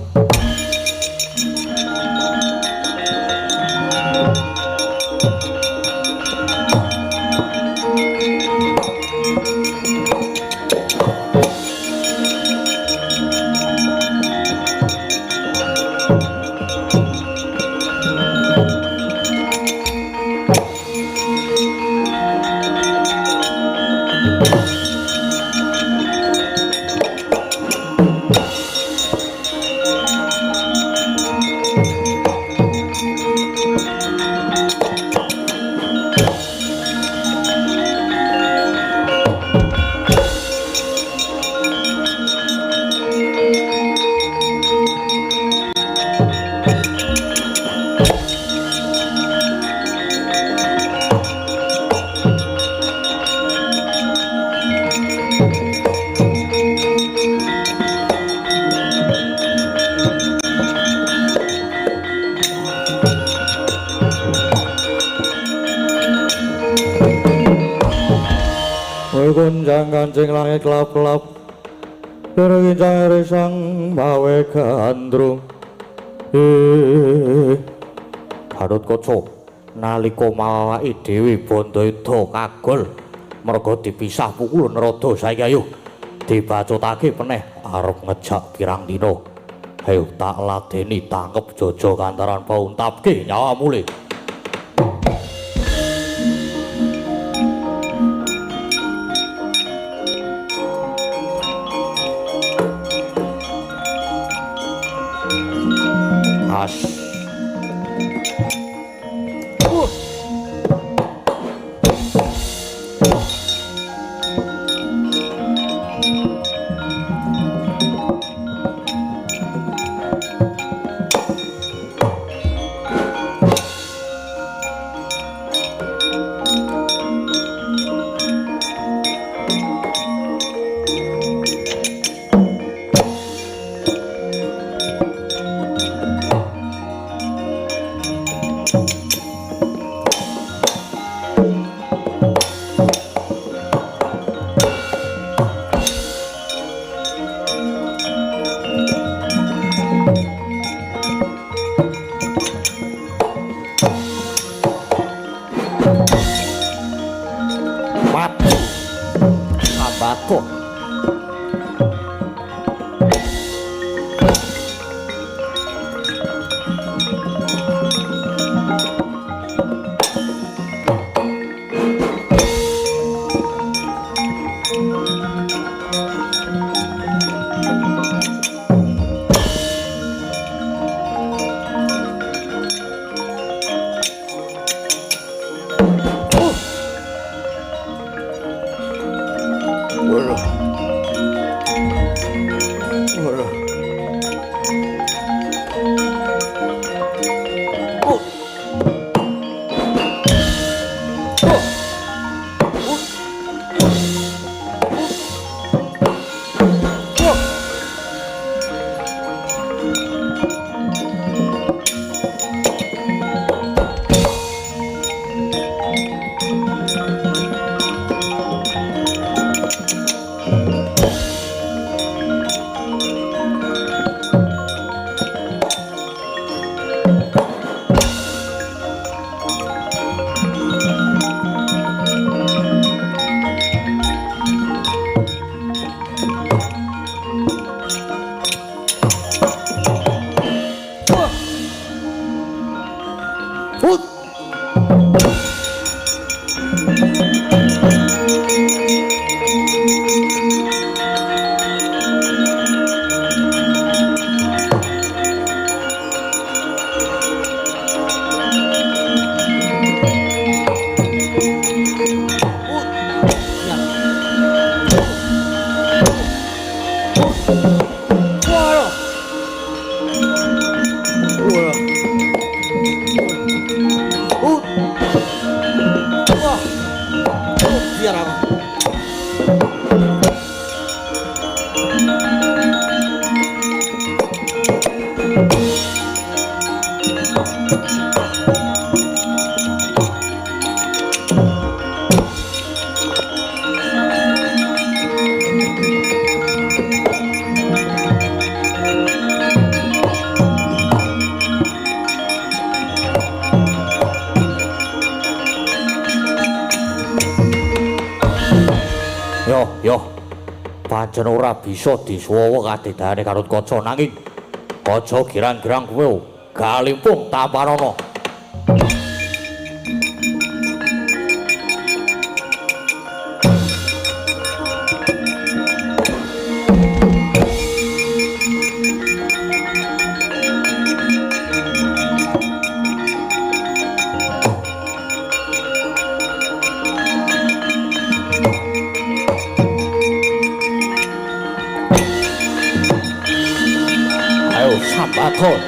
Kunjang kancing langit kelap-kelap Dergincang risang mawe gandrung Gatotkaca nalika mawaki Dewi Bandayuda kagol merga dipisah pukul nerada saiki ayo dibacutake peneh arep ngejak pirang dina. Ayo tak ladeni tangkep jaja kantaran pauntapke nyawamu le. Put. Biar apa? Yo, pancen ora bisa disuwa kadidane Karut Kaca nanging aja girang-girang kowe galimpung tamparana. Sambaton.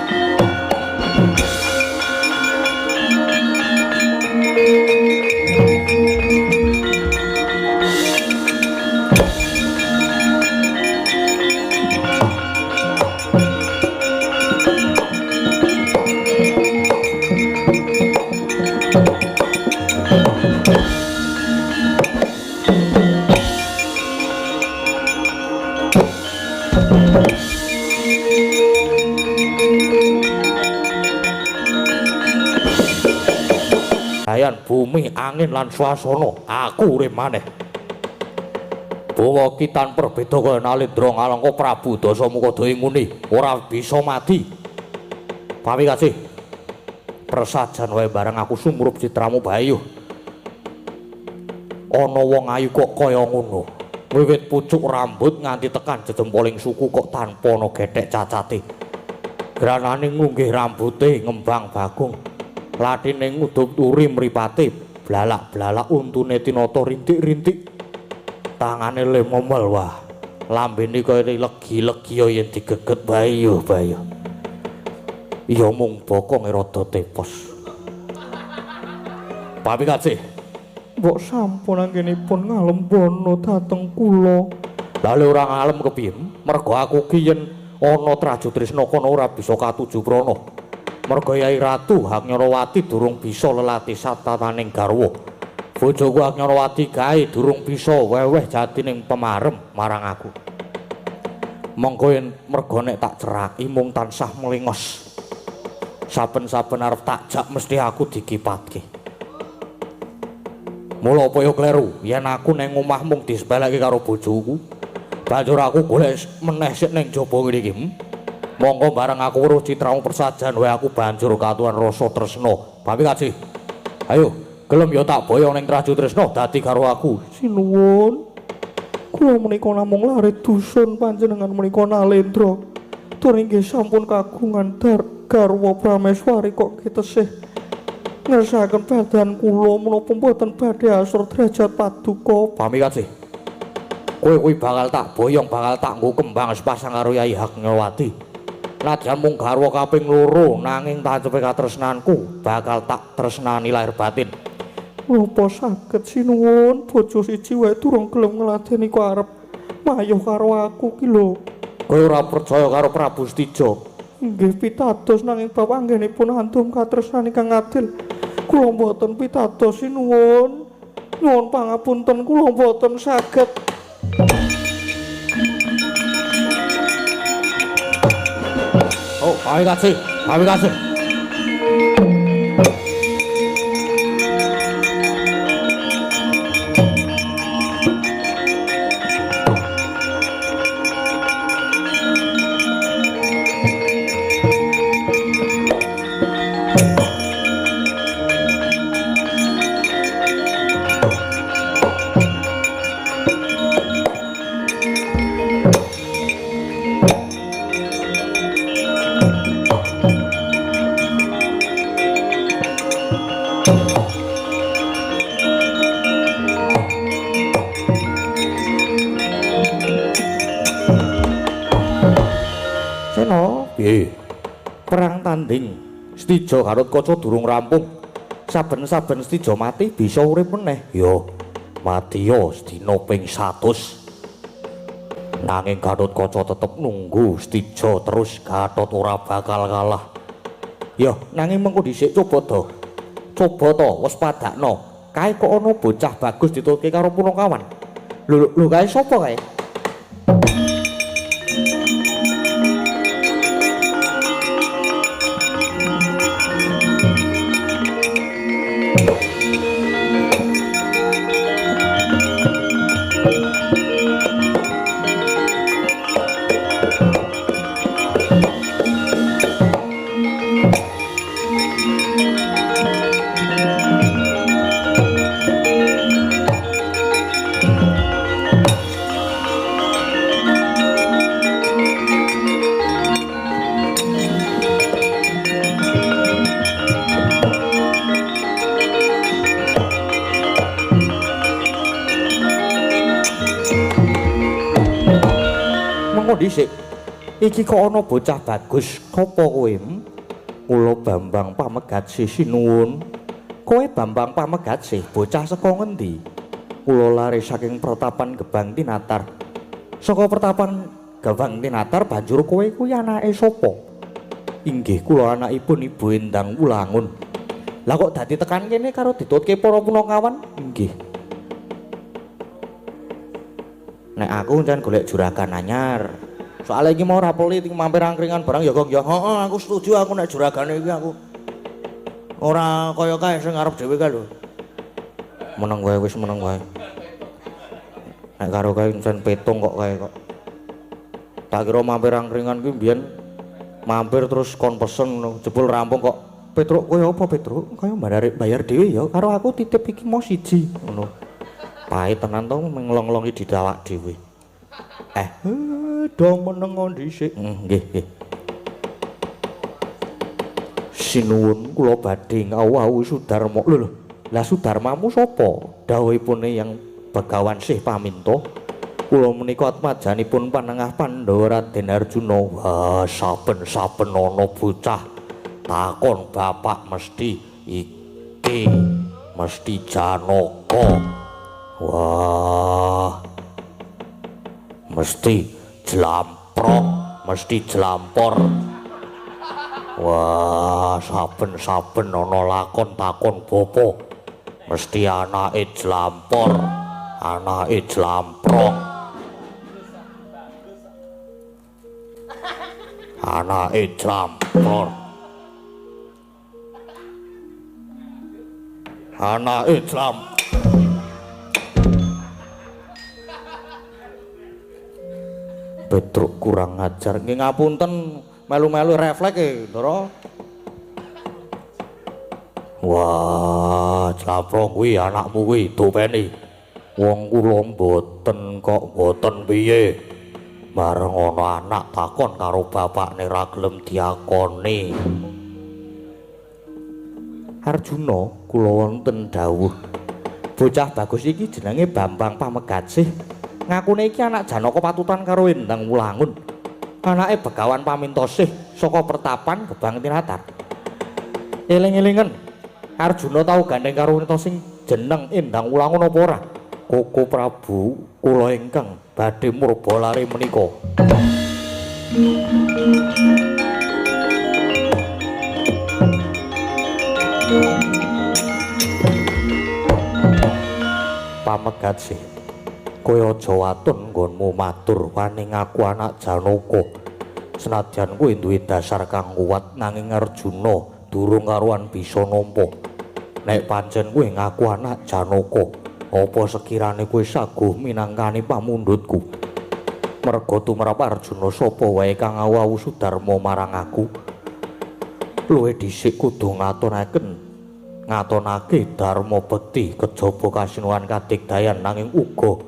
Ayan bumi, angin lan swasana, aku urip maneh. Bawa kitan perbeda kaya Nalendra Ngalengka Prabu Dasamuka Dayangmuni ora bisa mati. Pami kasih. Prasajan wae bareng aku sumurup citramu Bayu. Ana wong ayu kok kaya ngono. Wiwit pucuk rambut nganti tekan jejempoling suku kok tanpa ana gethek cacate. Granane ngunggih rambute ngembang bakung. Latine ngudup turi mripate, blalak-blalak untune tinata rintik-rintik. Tangane lemomel wah. Lambene kaya legi-legi yen digeget Bayu. Iya mung bokonge rada tepos. Pami kasih. Mbok sampun anggenipun ngalembono dhateng kula. Lah ora ngalem kepiye? Mergo aku ki yen ana Traju Trisna kono ora bisa katuju prana. Merga Yai Ratu Hangnyawati durung bisa lelati satataning garwa. Bojoku Hangnyawati kae durung bisa weweh jatining pemarem marang aku. Monggo yen merga nek tak ceraki mung tansah melingos. Saben-saben arep tak jak mesti aku dikipatke. Mula apa ya kleru yen aku ning omah mung disepeleke karo bojoku. Banjur aku golek meneh sik ning jaba ngene iki. Monggo bareng aku weruh citramu Prasajan wae aku banjur katuan rasa tresna. Pami kasih. Ayo, gelem ya tak boyong ning Traju Tresna dadi karo aku. Sinuwun. Kula menika namung lare dusun panjenengan menika Nalendra. Tur inggih sampun kagungan garwa Prameswari kok kitesih ngersakaken badan kula menapa mboten badhe asor derajat paduka. Pami kasih. Kowe kuwi bakal tak boyong, bakal tak nggo kembang sepasang karo Yai Hangnyawati. Nadyan mung garwa kaping 2 nanging tancepe katresnanku bakal tak tresnani lahir batin. Napa saged sinuwun bojo siji wae durung gelem ngladeni kok arep mayuh karo aku ki lho. Kowe ora percaya karo Prabu Stijo? Nggih pitados nanging bapak anggenipun antum katresnani kang adil. Kula mboten pitados sinuwun. Nyuwun pangapunten kula mboten saged. Oh, pami kasih. perang tanding Setija Garutkaca durung rampung. Saben-saben Setija mati bisa urip meneh. Ya, matiya sedina ping 100. Nanging Garutkaca tetep nunggu Setija terus Gatot ora bakal kalah. Ya, nanging mengko dhisik coba to. Coba to wis padakno. Kae kok ana bocah bagus ditutke karo Punakawan. Lho kae sapa kae? Dhisik iki kok ana bocah bagus sapa kowe? Kula Bambang Pamegatsih sinuwun. Kowe Bambang Pamegatsih bocah saka ngendi? Kula lare saking Pertapan Gebang Tinatar. Saka Pertapan Gebang Tinatar banjur kowe kuwi anake sapa? Inggih kula anakipun Ibu Endang Wulangun. Lah kok dadi tekan kene karo ditutke para Punakawan? Inggih. Nek aku jan golek juragan anyar. Soale iki mau rapoli mampir angkringan barang ya Gong ya. Heeh, aku setuju aku nek juragane iki aku. Ora kaya kae sing arep dhewe kae lho. Meneng wae wis meneng wae. Nek karo kae jan petung kok kae kok. Tak kira mampir angkringan kuwi mbiyen mampir terus kon pesen jebul rampung kok. Petruk kowe apa Petruk? Kaya bayar dhewe ya karo aku titip iki mau siji ngono. Pahit tenan to menglong-longi didawak dhewe. Do meneng dhisik. Nggih. Sinuwun kula badhe ngawuh Sudarma. Lho, lah Sudarmamu sapa? Dawuhipun yang Begawan Sih paminta. Kula menika atmajanipun Panengah Pandhawa Raden Arjuna. Wah, saben-saben ana bocah takon bapak mesti iki mesti Janaka. Wah, mesti jlamprok, mesti jlampor. Wah, saben-saben ana lakon takon bapa mesti anake jlampor, anake jlamprok, anake jlampor, anake jlampor. Petruk kurang ajar. Nggih ngapunten, melu-melu refleks e, Ndara. Wah, Jlampro kuwi anakmu kuwi dopeni. Wong kula mboten piye. Bareng ana anak takon karo bapakne ra gelem diakoni. Arjuna kula wonten dawuh. Bocah bagus iki jenenge Bambang Pamegatsih. Ngakune iki anak Janaka patutan karo Endang Wulangun. Anake Begawan Pamintosih saka Pertapan Gebang Tinatar. Eling-elingen Arjuna tau gandeng karo wanita sing jeneng Endang Wulangun apa ora? Koko Prabu kula ingkang badhe murba lare menika. Pamegatsih, kowe aja watun nggonmu matur wani ngaku anak Janaka. Senadyan kowe duwe dasar kang kuat nanging Arjuna durung karuan bisa nampa. Nek pancen kowe ngaku anak Janaka, apa sekirane kowe saguh minangkani pamundhutku? Merga tumrap Arjuna sapa wae kang awu Sudarma marang aku. Luwih dhisik kudu ngatonake dharma bekti kejaba kasinuhan kadigdayan nanging uga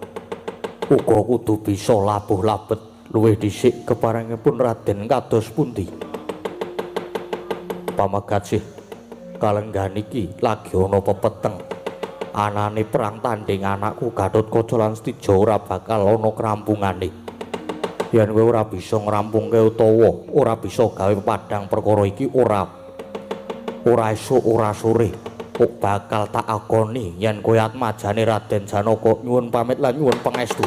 kudu bisa labuh labet. Luwih dhisik keparengipun Raden kados pundi? Pamegatsih, kalenggan iki lagi ana pepeteng. Anane perang tanding anakku Gatotkaca lan Setija ora bakal ana krampungane. Yen kowe ora bisa ngrampungke utawa ora bisa gawe padang perkara iki ora esuk ora sore kok bakal tak akoni yen kowe atmajane Raden Janaka nyuwun pamit lan nyuwun pangestu.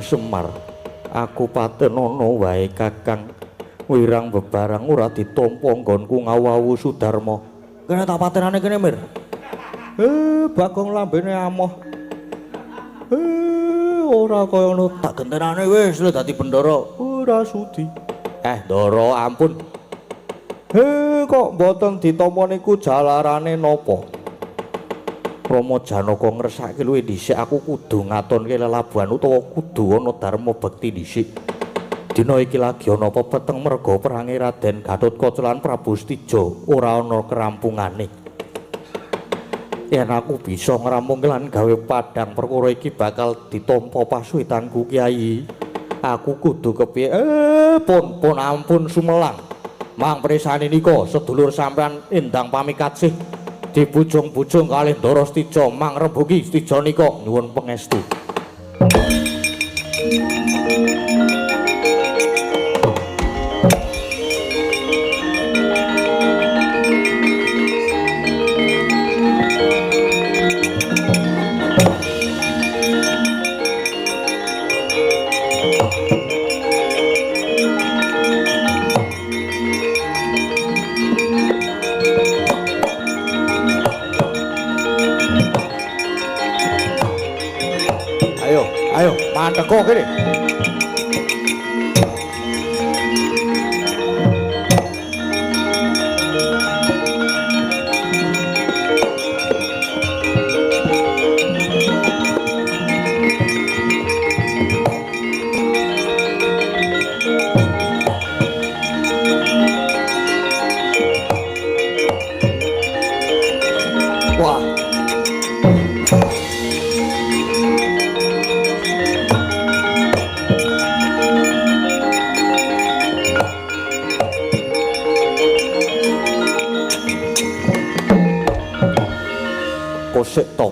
Semar, aku patenono wae Kakang. Wirang bebarang ora ditampa nggonku ngawawu Sudarma. Kene tak patenane kene, Mir. Bagong lambene amoh. Ora kaya ngono, tak gentenane wis lho dadi bendara. Ora sudi. Ndara ampun. Kok mboten ditampa niku jalarane napa? Rama Janaka ngresake luwih dhisik aku kudu ngatonke lelabuhan utawa kudu ana dharma bekti dhisik. Dina iki lagi ana pepeteng merga perange Raden Gatotkaca lan Prabu Stija ora ana kerampungane. Yen aku bisa ngerampungke lan gawe padang perkara iki bakal ditampa pasuwitanku Kyai. Aku kudu kepiye? Pun ampun sumelang. Mang presane nika sedulur sampean endang pamikatsih. Dibujung-bujung kalih Ndara Stija mang rembugi Stija nika nyuwun pangestu. Ayo, manteko kene. Wah.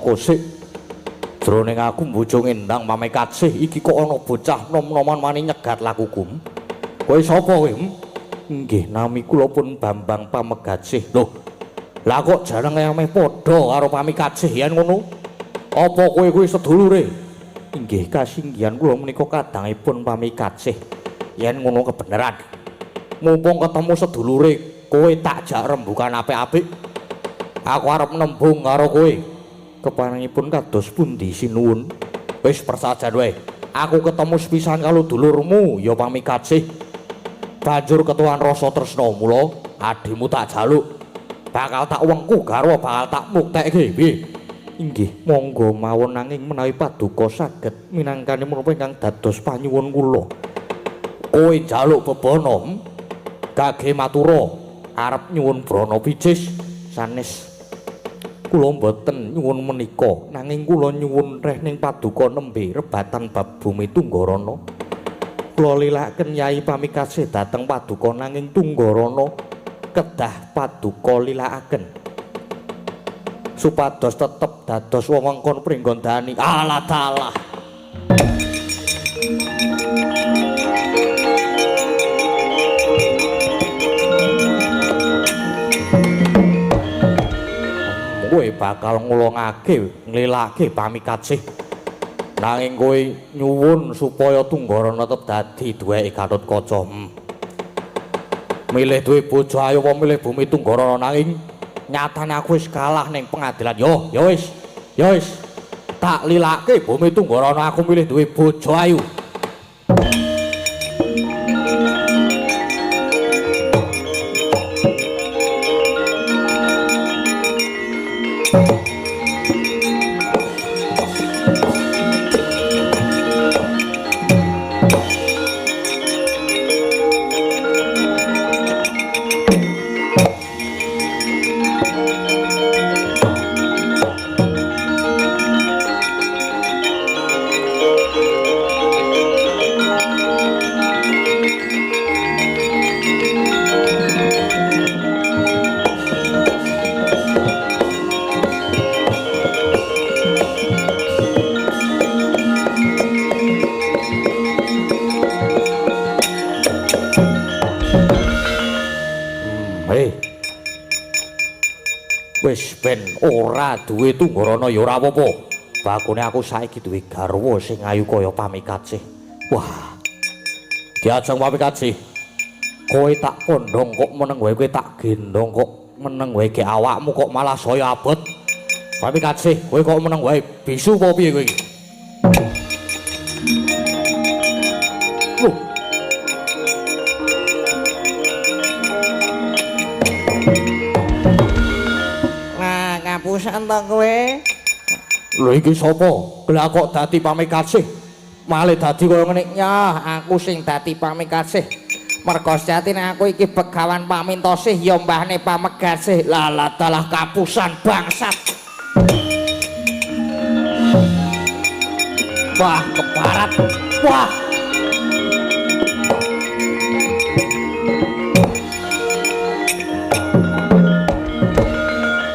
Kosik jroning aku mbujung endang pamekatsih iki kok ana bocah nom-noman wani nyegat lakuku. Kowe sapa kowe? Nggih nami kula pun Bambang Pamekatsih. Lho, lah kok jenenge ameh padha karo Pamekatsih yen ngono? Apa kowe kuwi sedulure? Inggih kasinggihan kula menika kadangipun Pamekatsih. Yen ngono kebeneran. Mumpung ketemu sedulure, kowe tak jak rembugan apik-apik. Aku arep nembung karo kowe. Kepanangipun kados pundi sinuwun? Wis persajan wae. Aku ketemu sepisan karo dulurmu ya Pamekatsih. Banjur ketuan rasa tresna mula adimu tak jaluk. Bakal tak wengku garwa bakal tak muktekke piye? Inggih, monggo mawon nanging menawi paduka saged minangkani menapa ingkang dados panyuwun kula. Kowe jaluk bebono kage matura arep nyuwun brana picis sanes kula mboten nyuwun menika nanging kula nyuwun reh ning paduka nembe rebatan bab Bumi Tunggarana. Kula lilakaken Yai Pamekatsih dhateng paduka nanging Tunggarana kedah paduka lilakaken supados tetep dados wewengkon pringgondani. Allah taala. Kowe bakal ngulungake nglilake Pamekatsih nanging kowe nyuwun supaya Tunggarana tetep dadi duweke Gatotkaca. Milih duwe bojo ayo apa milih Bumi Tunggarana nanging nyatane aku wis kalah ning pengadilan. Ya wis tak lilake Bumi Tunggarana aku milih duwe bojo ayu. Wis ben ora duwe Tunggarana ya ora apa-apa. Bakune aku saiki duwe garwa sing ayu kaya Pamikatsih. Wah. Diajeng Pamikatsih. Kowe tak pondhong kok meneng wae kowe tak gendong kok meneng wae ge awakmu kok malah saya abot. Pamikatsih, kowe kok meneng wae bisu apa piye kowe iki? Ngapusan to kowe? Lho iki sapa? Lah kok dadi Pamikatsih? Malih dadi kaya ngene. Ya, aku sing dadi Pamikatsih. Merga sejatine aku iki begawan pamintosih ya mbahne Pamegasih. Lah dalah kapusan bangsat. Wah, kebarat. Wah.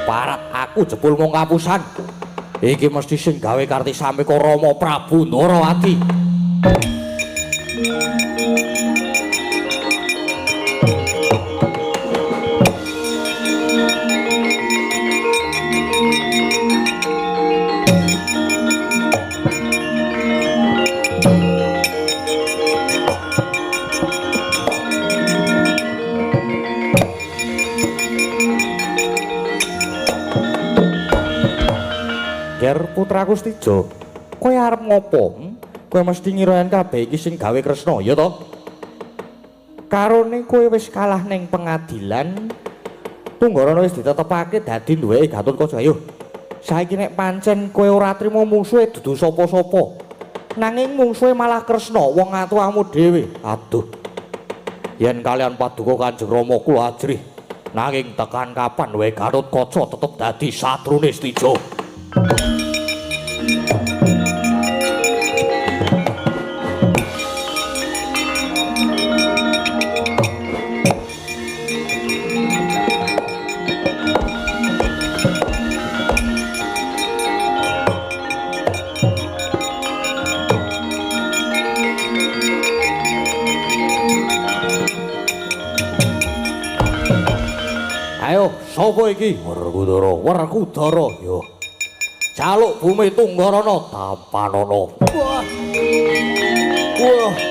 Parat aku jebul mung kapusan. Iki mesti sing gawe Kartisame karo Rama Prabu Ndarawati. Ger putraku Stijo, kowe arep ngopo? Kowe mesti ngira yen kabeh iki sing gawe Kresna, ya to? Karone kowe wis kalah ning pengadilan. Tunggarana wis ditetepake dadi duweke Gatotkaca. Ayo. Saiki nek pancen kowe ora trima mungsuhe dudu sapa-sapa. Nanging mungsuhe malah Kresna, wong atuhamu dhewe. Aduh. Yen kalian paduka Kanjeng Rama kula ajrih. Nanging tekan kapan wae Gatotkaca tetep dadi satrune Stijo. Ayo, sapa iki? Werkudara. Yo. Jaluk Bumi Tunggarana Tampanana. Wah. Wah.